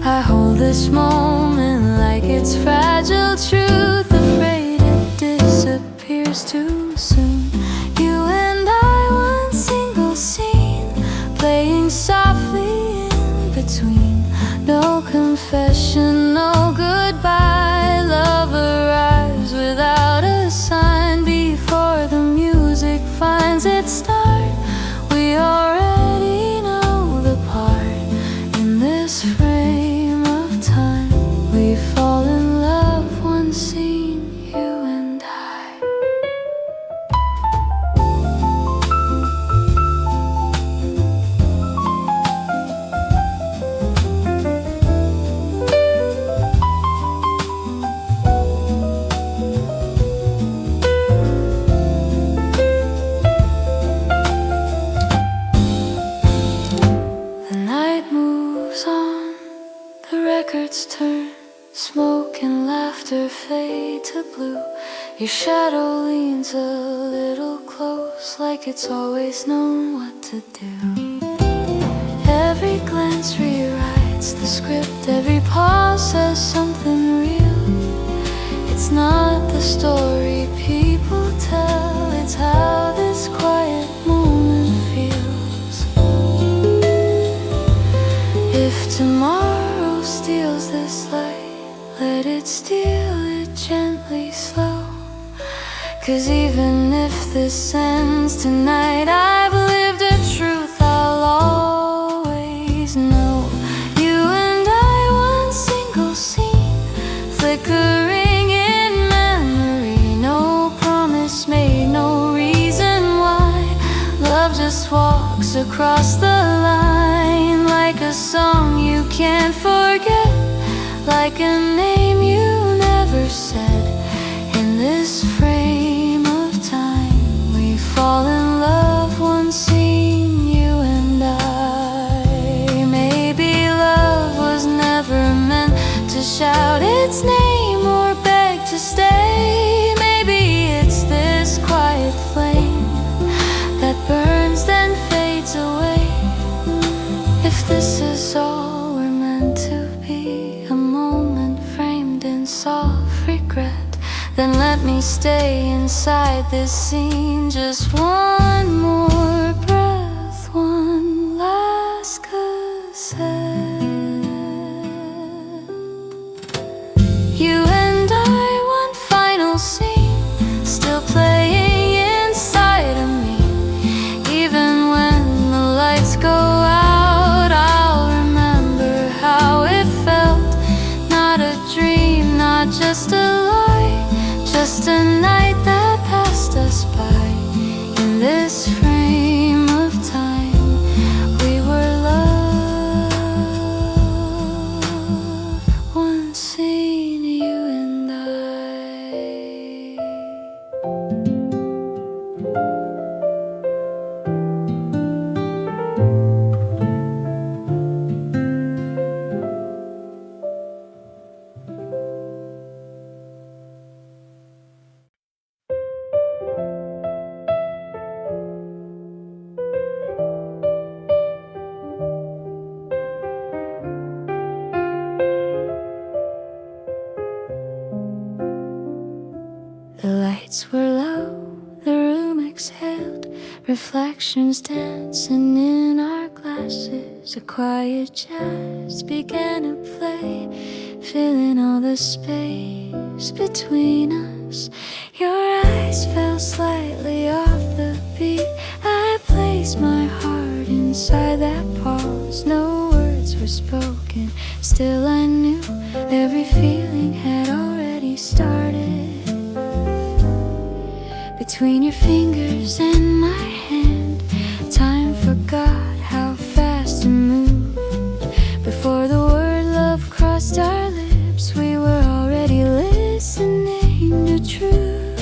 I hold this moment like it's fragile truth, afraid it disappears too soon. You and I, one single scene, playing softly in between. No confessional goodbye. Love arrives without a sign before the music finds its start. We already know the part in this frame of time. We fall in love one scene, you and I. The night moves on, the records turn, smoke and laughter fade to blue. Your shadow leans a little close, like it's always known what to do. Every glance rewrites the script, every pause says something real. It's not the story people tell, it's how this quiet moment feels. If tomorrow steals this light, let it steal it gently, slow. 'Cause even if this ends tonight, I've lived a truth I'll always know. You and I, one single scene, flickering in memory. No promise made, no reason why. Love just walks across the line, like a song you can't forget, like a name you never said. In this frame of time, we fall in love one scene, you and I. Maybe love was never meant to shout its name or beg to stay. Maybe it's this quiet flame that burns then fades away. If this is all we're meant to be, a moment framed in soft regret, then let me stay inside this scene. Just one more breath, one last cassette. You and I, one final scene, still playing inside of me. Even when the lights go out, I'll remember how it felt. Not a dream, not just a lie, just a night that passed us by. In this frame of time, we were love, one scene, you and I. The lights were low, the room exhaled, reflections dancing in our glasses. A quiet jazz began to play, filling all the space between us. Your eyes fell slightly off the beat. I placed my heart inside that pause. No words were spoken, still I knew every feeling had already started. Between your fingers and my hand, time forgot how fast it moved. Before the word love crossed our lips, we were already listening to truth.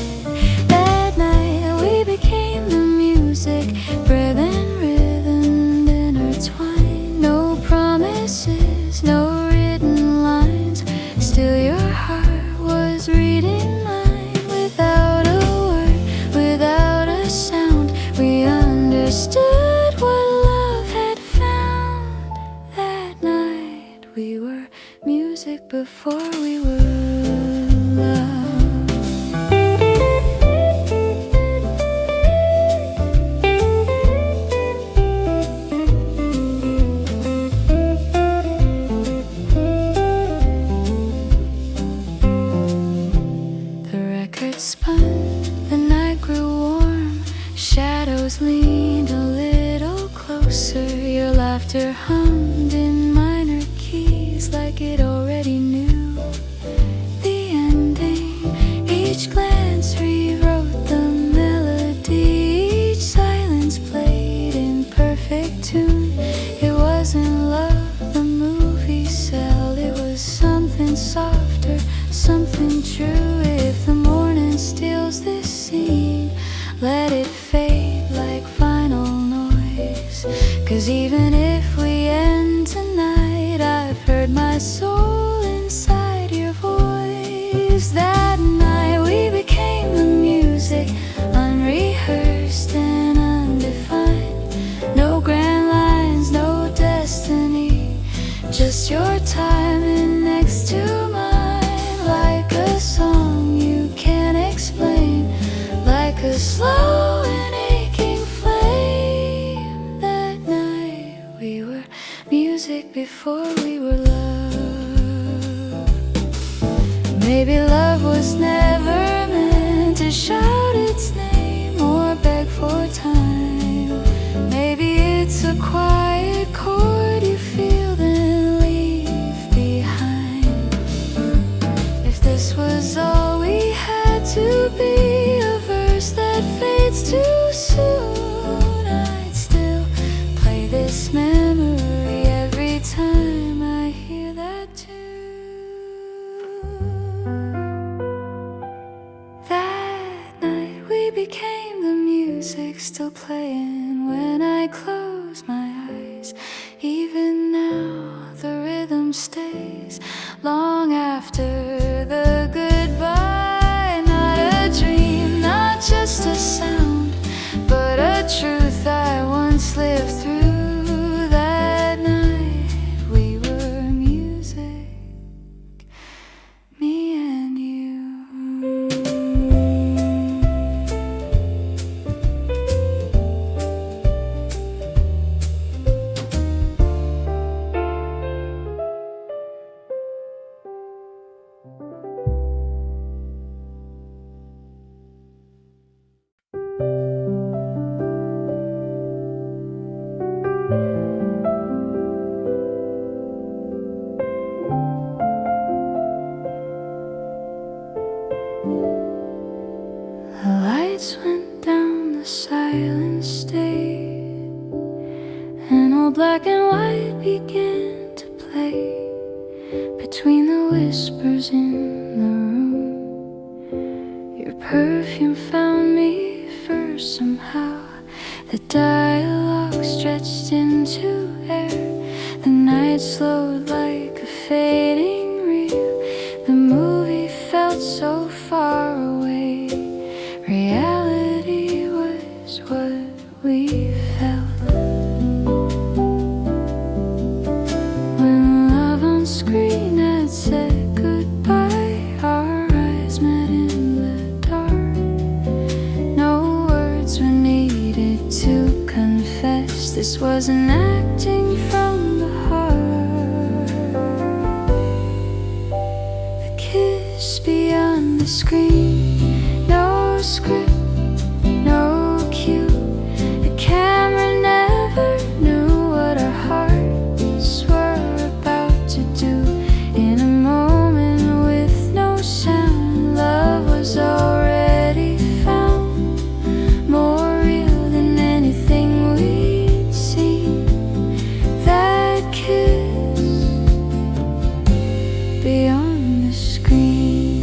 That night we became the music, breath and rhythm intertwined. No promises, no written lines, still your heart was reading mine. Without a word, without a sound, we understood what love had found. That night we were music before we were love. closer. Your laughter hummed in minor keys like it already knew the ending. Each glance rewrote the melody. Each silence played in perfect tune. It wasn't love the movie sell. It was something softer, something true. If the morning steals this scene, let it fade like final noise. 'Cause even if we end tonight, I've heard my soul inside your voice. That night we became the music, unrehearsed and undefined. No grand lines, no destiny, just your timing next to mine. Like a song you can't explain, like a slow and aching flame. That night we were music before we were love. Maybe love was never meant to shout its name or beg for time. Maybe it's a quiet chord you feel then leave behind. If this was all we had to be, a verse that fades too soon, I'd still play this memory every time I hear that tune. That night we became the music, still playing when I close my eyes. Even now the rhythm stays long after the goodbye. Not a dream, not just a sound, but a truth I once lived through. That night we were music, me and you. The lights went down, the silence stayed, and all black and white began to play between the whispers in the room. Your perfume found me first somehow. The dialogue stretched into air. The night slowed like a fading reel. The movie felt so far away. Reality was what we felt. When love on screen had said goodbye, our eyes met in the dark. No words were needed to confess. This was an acting from the heart. The kiss beyond the screen, no script, no cue. The camera never knew what our hearts were about to do. In a moment with no sound, love was already found, more real than anything we'd seen. That kiss beyond the screen.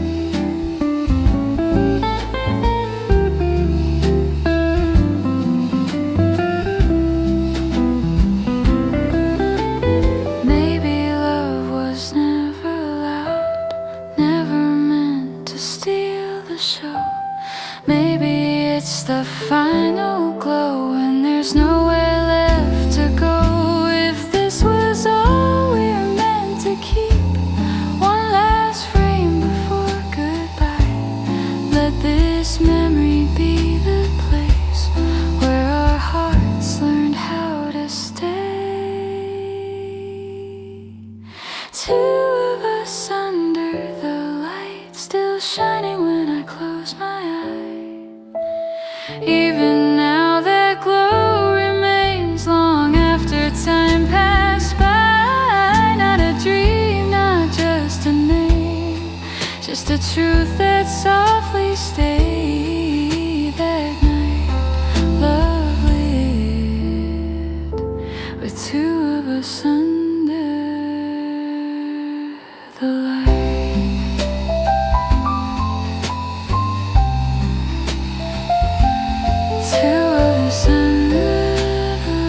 the truth that softly stayed that night. Love lived with two of us under the light. Two of us under the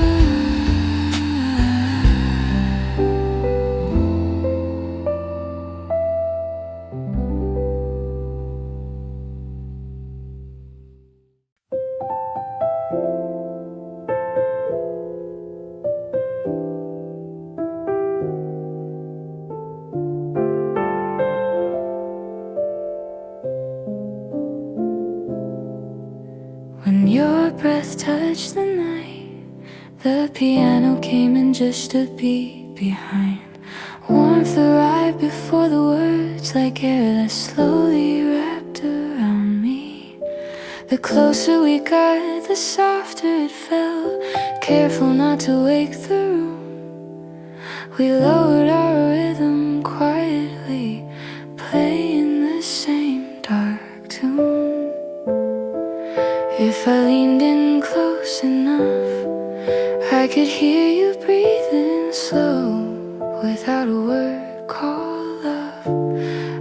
When your breath touched the night, the piano came in just a beat behind. Warmth arrived before the words, like air that slowly wrapped around me. The closer we got, the softer it felt, careful not to wake the room. We lowered our rhythm quietly, playing the same dark tune. If I leaned in close enough, I could hear you breathing slow, without a word called love.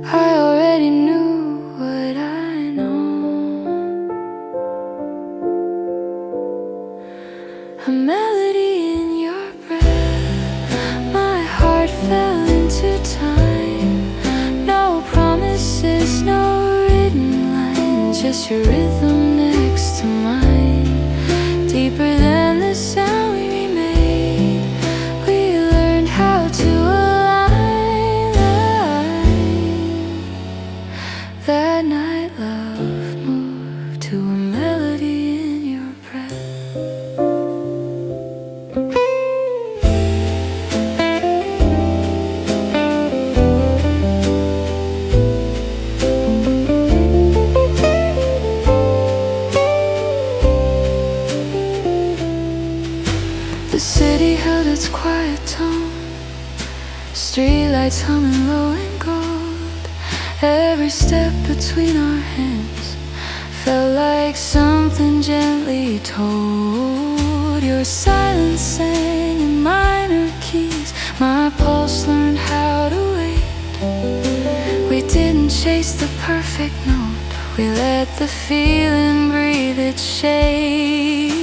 I already knew what I know. A melody in your breath, my heart fell into time. No promises, no written lines, just your rhythm next to mine. Deeper than the sound we made, we learned how to align. That night love moved to a melody in your breath. The city held its quiet tone, streetlights humming low and gold. Every step between our hands felt like something gently told. Your silence sang in minor keys, my pulse learned how to wait. We didn't chase the perfect note, we let the feeling breathe its shape.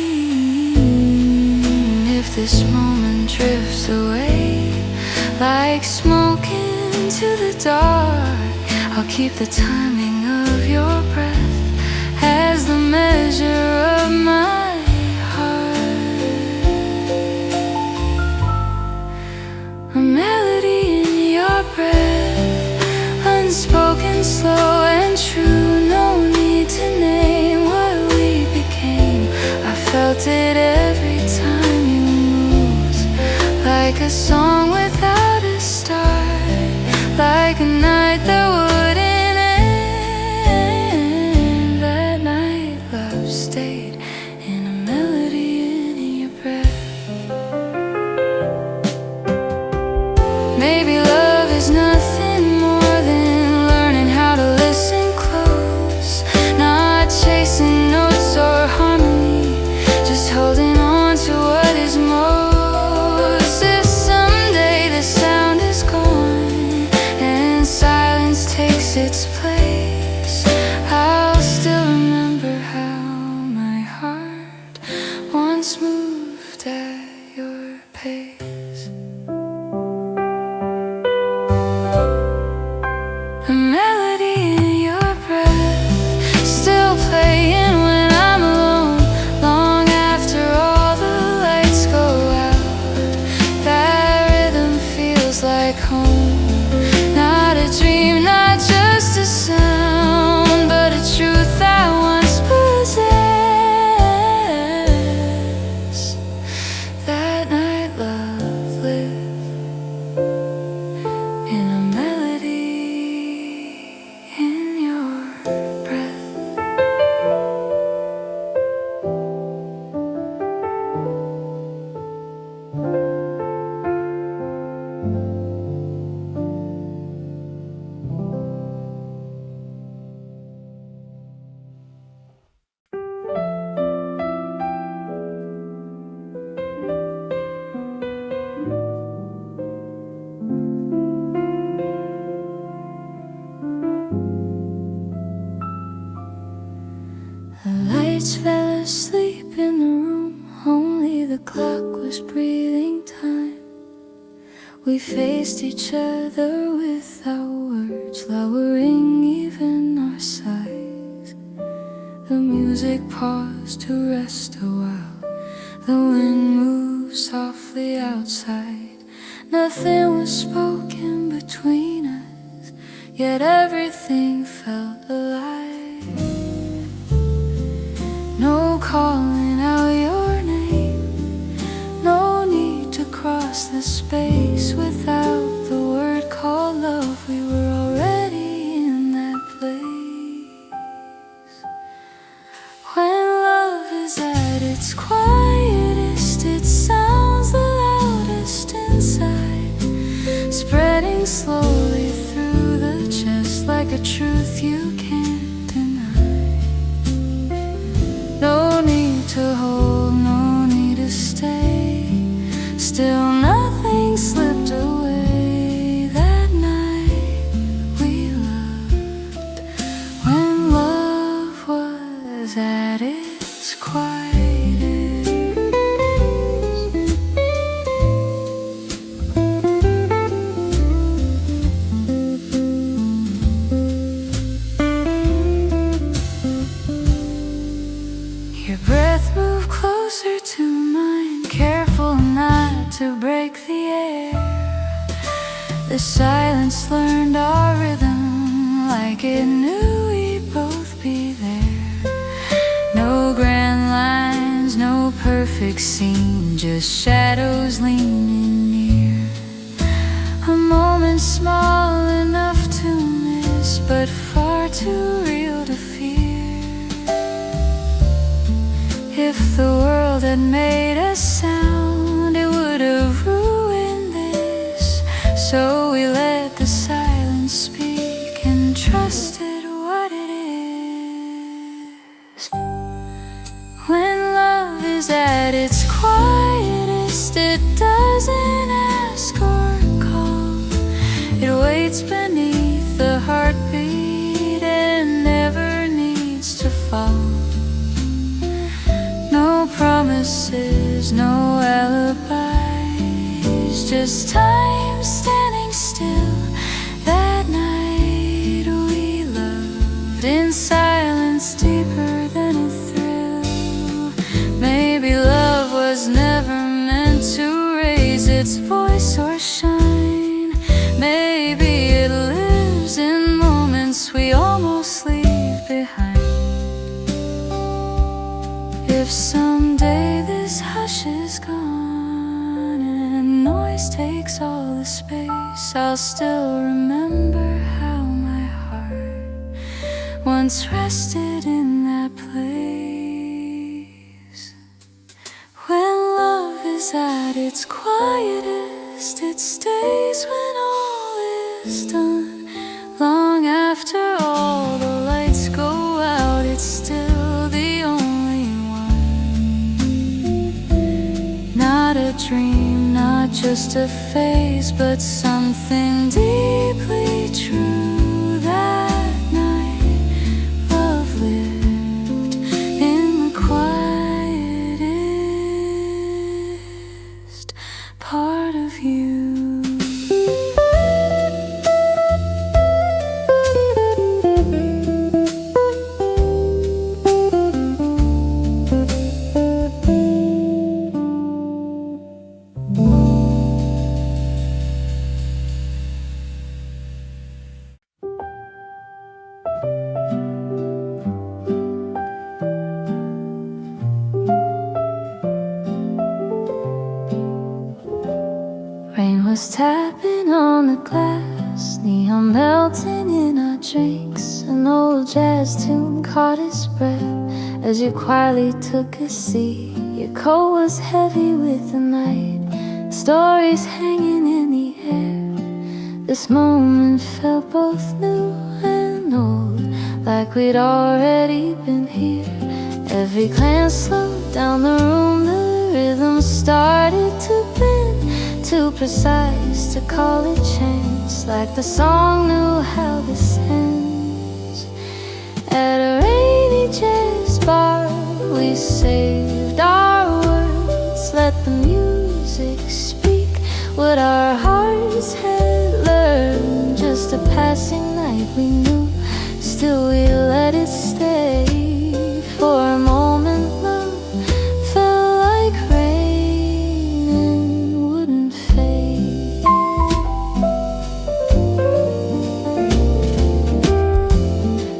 If this moment drifts away like smoke into the dark, I'll keep the timing of your breath as the measure of my heart. A melody in your breath, unspoken, slow and true. No need to name what we became, I felt it every time you moved, like a song without a start, like a night that wouldn't end. That night love stayed in a melody in your breath. Maybe love is nothing more than learning how to listen close, not chasing notes or harmony, just holding on to what is most. If someday the sound is gone and silence takes its place, I'll still remember how my heart once moved at your pace. asleep in the room, only the clock was breathing time. We faced each other without words, lowering even our sighs. The music paused to rest a while. The wind moved softly outside. Nothing was spoken between us, yet everything felt alive. No calling out your name, no need to cross the space without the word called love. We were already in that place. When love is at its quietest, it sounds the loudest inside, spreading slowly through the chest like a truth you can't deny. No need to hold, no need to stay. Still nothing slipped away that night we loved. When love was at its quietest. Your breath moved closer to mine, careful not to break the air. The silence learned our rhythm like it knew we'd both be there. No grand lines, no perfect scene, just shadows leaning near. A moment small enough to miss, but far too real to fear. If the world had made a sound, it would have ruined this. So we let the silence speak and trusted what it is. When love is at its quietest, it doesn't ask or call. It waits beneath the heartbeat and never needs to fall. No promises, no alibis, just time standing still. That night we loved in silence deeper than a thrill. Maybe love was never meant to raise its voice or shine. Maybe it lives in moments we almost leave behind. If someday this hush is gone and noise takes all the space, I'll still remember how my heart once rested in that place. When love is at its quietest, it stays when all is done. Long after all the lights go out, it's still the only one. Not a dream, not just a phase, but something deeply true. That night love lived in the quietest part of you. Rain was tapping on the glass, neon melting in our drinks. An old jazz tune caught his breath as you quietly took a seat. Your coat was heavy with the night, stories hanging in the air. This moment felt both new and old, like we'd already been here. Every glance slowed down the room, the rhythm started to bend. Too precise to call it chance, like the song knew how this ends. At a rainy jazz bar, we saved our words. Let the music speak what our hearts had learned. Just a passing night we knew, still we let it stay. For a moment love felt like rain and wouldn't fade.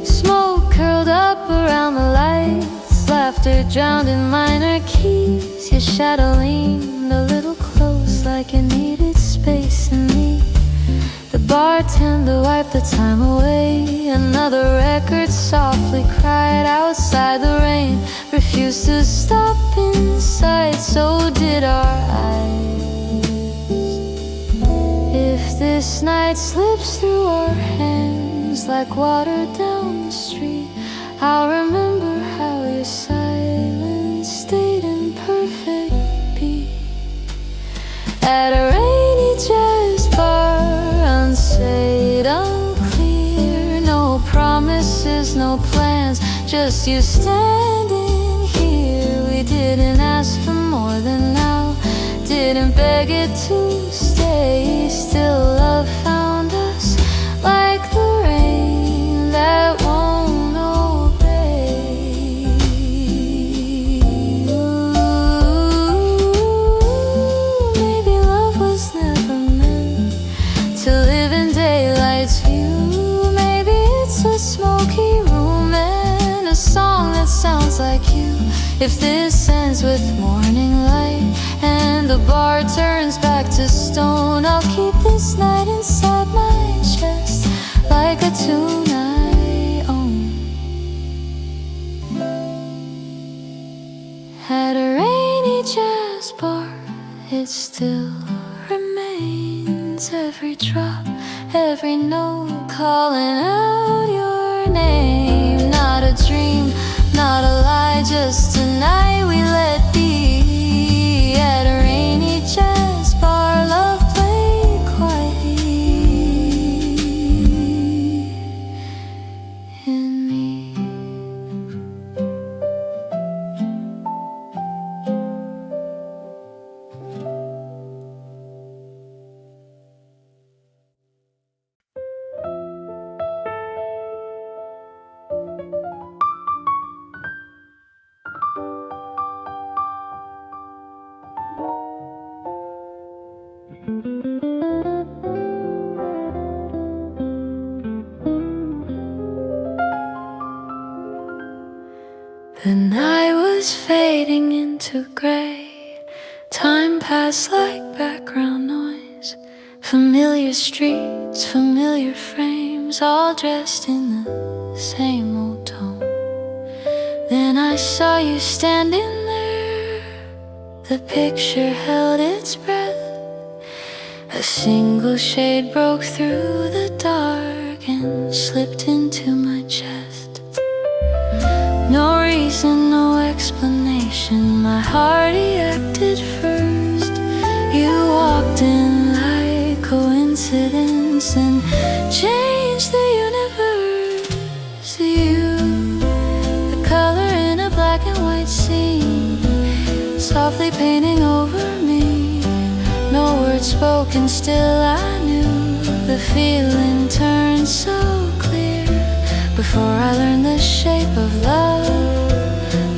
Smoke curled up around the lights, laughter drowned in minor keys. Your shadow leaned a little close like it needed space in me. The bartender wiped the time away. Another record softly cried outside. The rain refused to stop inside, so did our eyes. If this night slips through our hands like water down the street, I'll remember how your silence stayed in perfect beat. At a rainy jazz bar, unsaid, unclear, no promises, no plans, just you standing here. We didn't ask for more than now, didn't beg it to stay. Still love found us like the rain that won't obey. Ooh, maybe love was never meant to live in daylight's view. Maybe it's a smoky room and a song that sounds like you. If this ends with morning light and the bar turns back to stone, I'll keep this night inside my chest like a tune I own. At a rainy jazz bar, it still remains. Every drop, every note calling out your name. Not a dream, not a lie, just a night we let be. At a rainy jazz bar, love played quietly in me. The night was fading into gray. Time passed like background noise. Familiar streets, familiar frames, all dressed in the same old tone. Then I saw you standing there. The picture held its breath. A single shade broke through the dark and slipped into my chest. No reason, no explanation, my heart reacted first. You walked in like coincidence and changed the universe. You, the color in a black and white scene, softly painting over me. No words spoken, still I knew the feeling turned so clear. Before I learned the shape of love,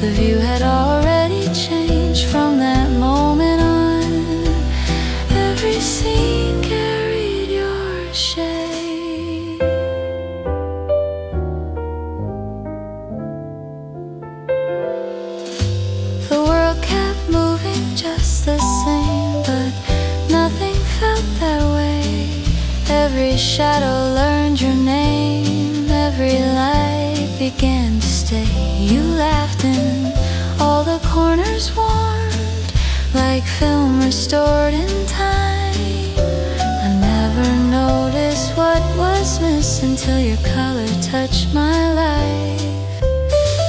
the view had already changed. From that moment on, every scene carried your shade. The world kept moving just the same, but nothing felt that way. Every shadow learned your name, every light began to stay. You laughed and all the corners warmed, like film restored in time. I never noticed what was missing till your color touched my life.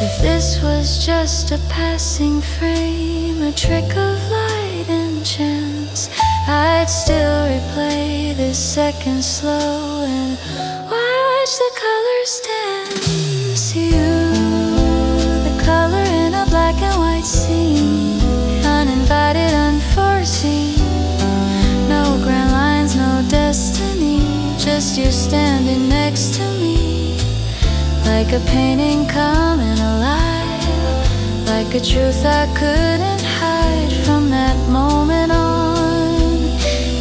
If this was just a passing frame, a trick of light and chance, I'd still replay this second slow and watch the colors dance. You, the color in a black just you standing next to me, like a painting coming alive, like a truth I couldn't hide from that moment on.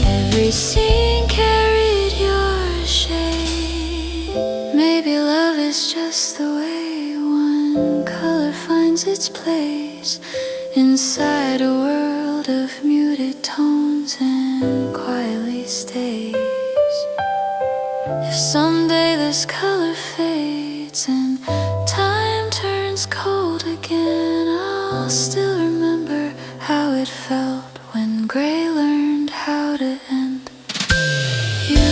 Every scene carried your shade. Maybe love is just the way one color finds its place inside a world of muted tones and quietly stays. If someday this color fades and time turns cold again, I'll still remember how it felt when gray learned how to end. You,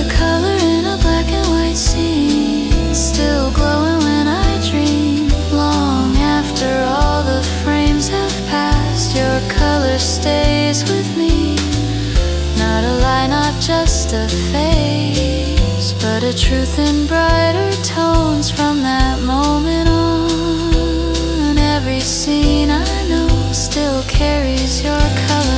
the color in a black and white scene, still glowing when I dream. Long after all the frames have passed, your color stays with me. Not a lie, not just a phase, but a truth in brighter tones from that moment on. Every scene I know still carries your color.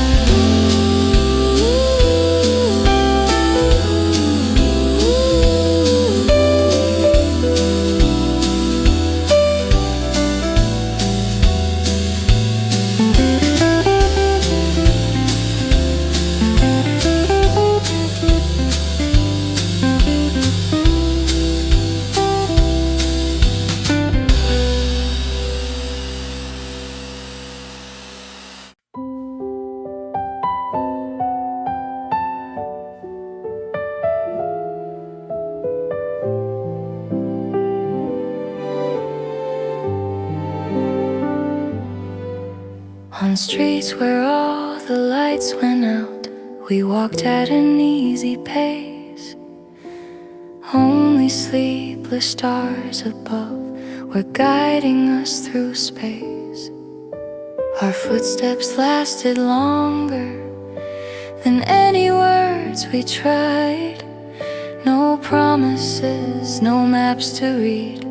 On streets where all the lights went out, we walked at an easy pace. Only sleepless stars above were guiding us through space. Our footsteps lasted longer than any words we tried. No promises, no maps to read,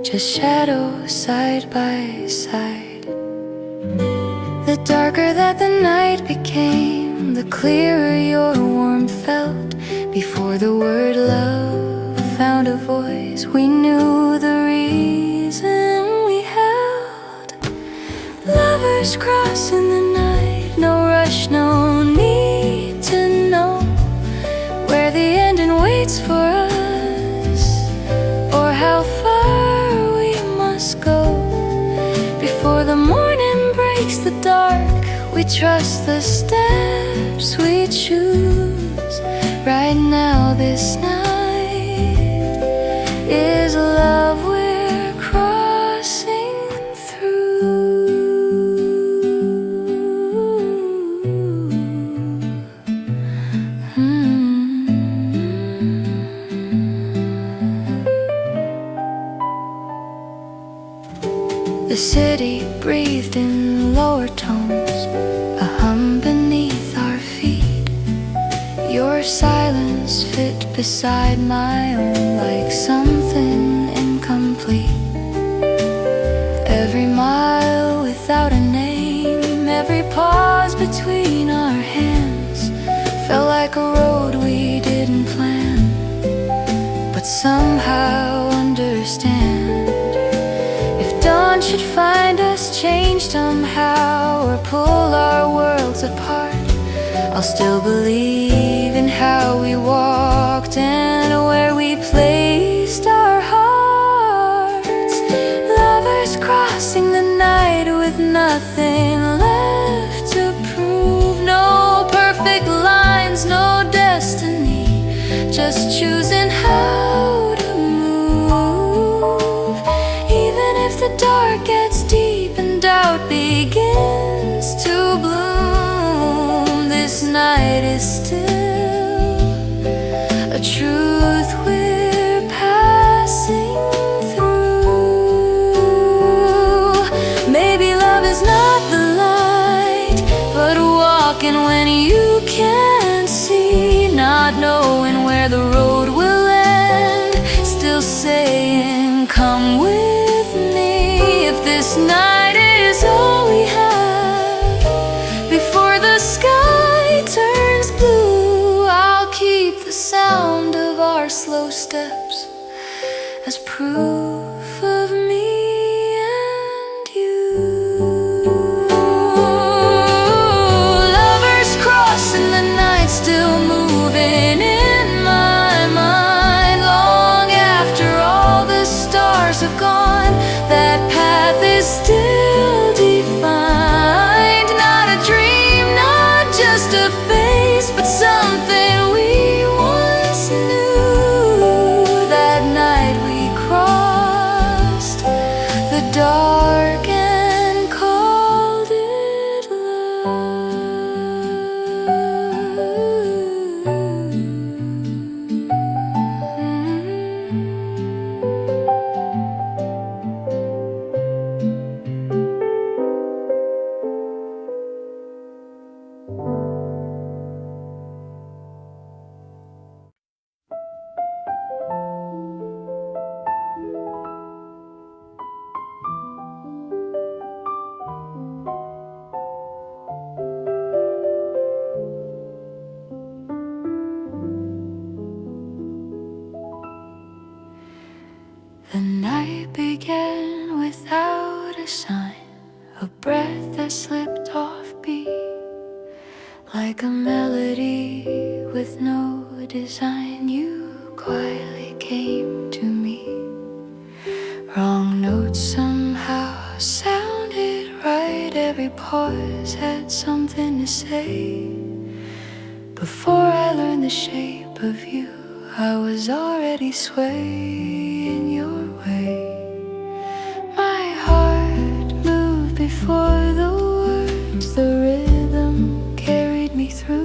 just shadows side by side. The darker that the night became, the clearer your warmth felt. Before the word love found a voice, we knew the reason we held. Lovers crossing the night, no rush, no need to know where the ending waits for us, or how far we must go. Before the morning breaks the dark, we trust the steps we choose. Right now this night is love we're crossing through. The city breathed in lower tones, a hum beneath our feet. Your silence fit beside my own like something incomplete. Every mile without a name, every pause between our hands felt like a road we didn't plan, but somehow understand. Dawn should find us changed somehow, or pull our worlds apart, I'll still believe in how we walked and where we placed our hearts. Lovers crossing the night with nothing left to prove. No perfect lines, no destiny, just choosing how to move. Even if the dark gets deep and doubt begins to bloom, this night is still a truth we're passing through. Maybe love is not the light, but walking when you can't see, not knowing where the road will end, still saying come with me. If this night is all we have before the sky turns blue, I'll keep the sound proof of me and you. Lovers cross in the night, still moving in my mind. Long after all the stars have gone, that path is still defined. Not a dream, not just a face, but something we once knew. That night we crossed the dark and called it love. The night began without a sign, a breath that slipped off beat, like a melody with no design. You quietly came to me. Wrong notes somehow sounded right. Every pause had something to say. Before I learned the shape of you, I was already swaying your way. My heart moved before the words, the rhythm carried me through.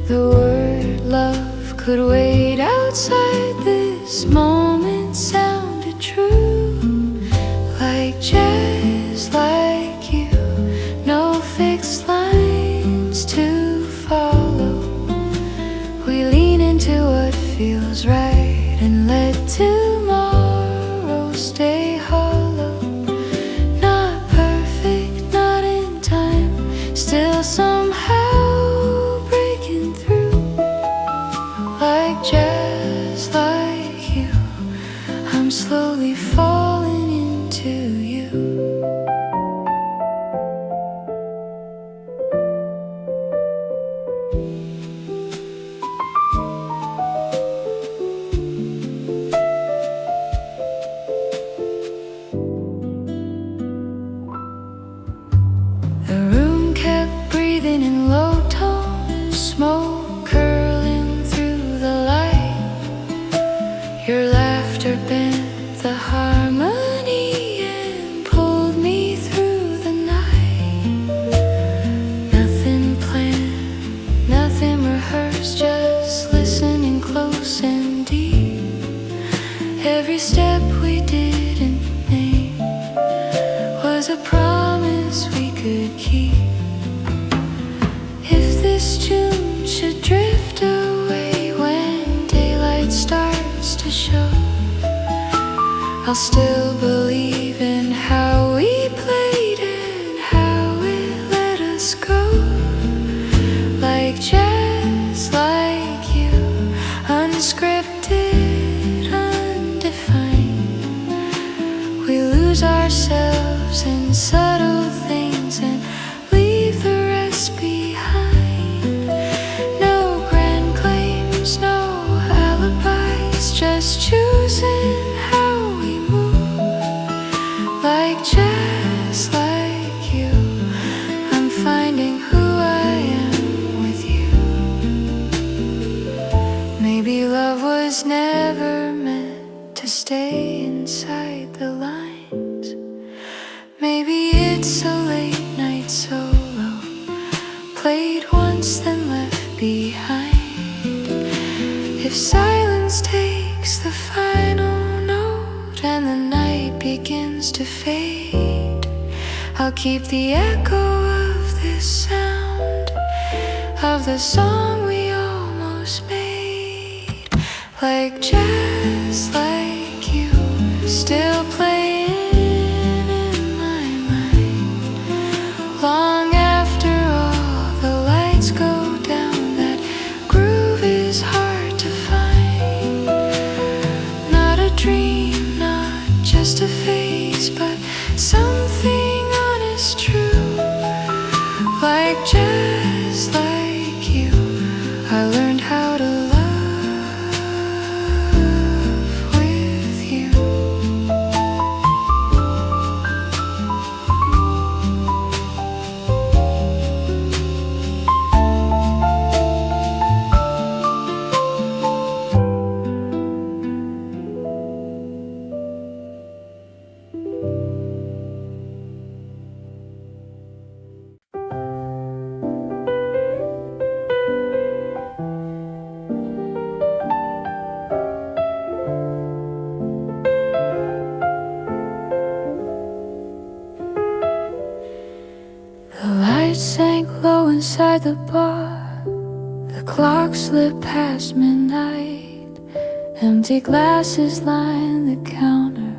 The word love could wait outside. This moment sounded true, like jazz, like you. No fixed lines to follow. We lean into what feels right and let tomorrow stay hollow. Not perfect, not in time, still somehow breaking through. Like jazz, like you, I'm slowly falling into you. The room kept breathing in low tones, smoke curling through the light. Your laughter bent the harmony and pulled me through the night. Nothing planned, nothing rehearsed, just listening close and deep. Every step we didn't name was a promise we could keep. If this tune should drift away when daylight starts to show, I'll still believe in how we played and how it let us go. Like jazz, like you, unscripted, undefined. We lose ourselves in subtle things and leave the rest behind. No grand claims, no alibis, just choosing how we move. Like jazz, like you, I'm finding who I am with you. Maybe love was never meant to stay inside the lines. Maybe it's a late night solo, played once then left behind. If silence takes the final note and the night begins to fade, I'll keep the echo of this sound, of the song we almost made. Like jazz, like you, still playing in my mind. Long after all the lights go down, that groove is hard to find. Not a dream, inside the bar. The clock slipped past midnight. Empty glasses line the counter.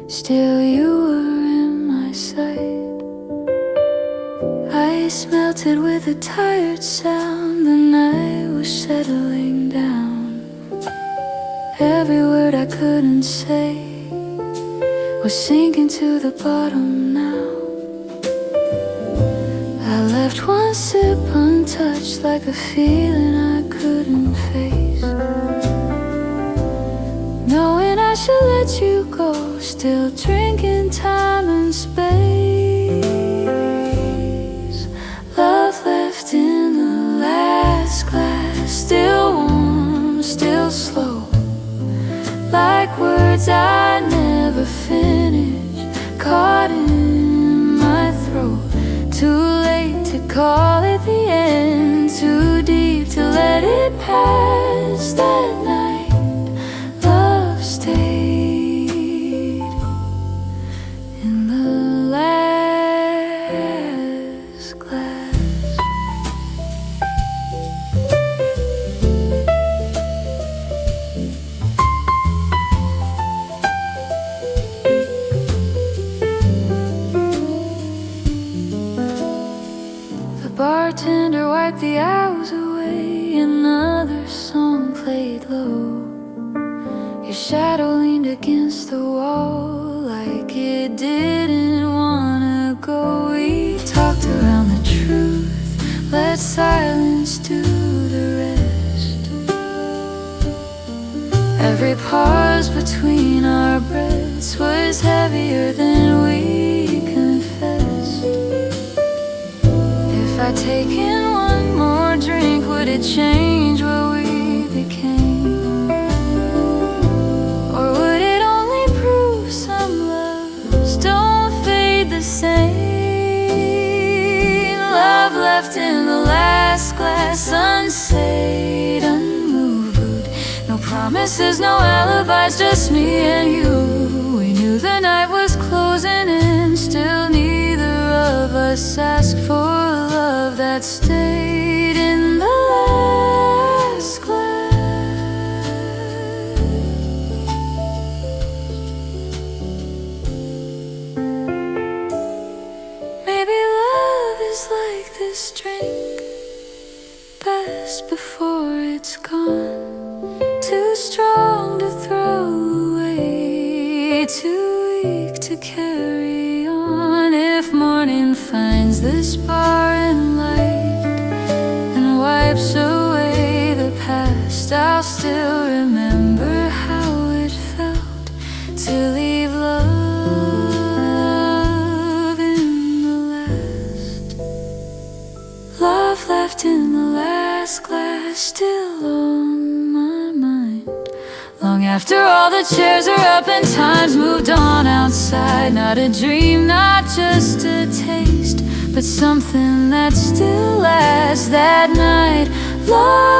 Still you were in my sight. Ice melted with a tired sound. The night was settling down. Every word I couldn't say was sinking to the bottom now. I left one sip untouched, like a feeling I couldn't face. Knowing I should let you go, still drinking time and space. Love left in the last glass, still warm, still slow. Like words I never finished, caught in my throat. Too late to call it the end, too deep to let it pass. That night, love stayed in the last glass. Bartender wiped the hours away. Another song played low. Your shadow leaned against the wall, like it didn't wanna go. We talked around the truth, let silence do the rest. Every pause between our breaths was heavier than we confessed. If I'd taken one more drink, would it change what we became? Or would it only prove some loves don't fade the same? Love left in the last glass, unsayed, unmoved. No promises, no alibis, just me and you. We knew the night was closing in, still neither of us asked for love that stayed in the last glass. Maybe love is like this drink, best before it's gone. Too strong to throw away, too weak to carry on. If morning finds this bar in light and wipes away the past, I'll still remember how it felt to leave love in the last. Love left in the last glass, still on my mind. Long after all the chairs are up and time's moved on outside. Not a dream, not just a taste, but something that still lasts. That night, love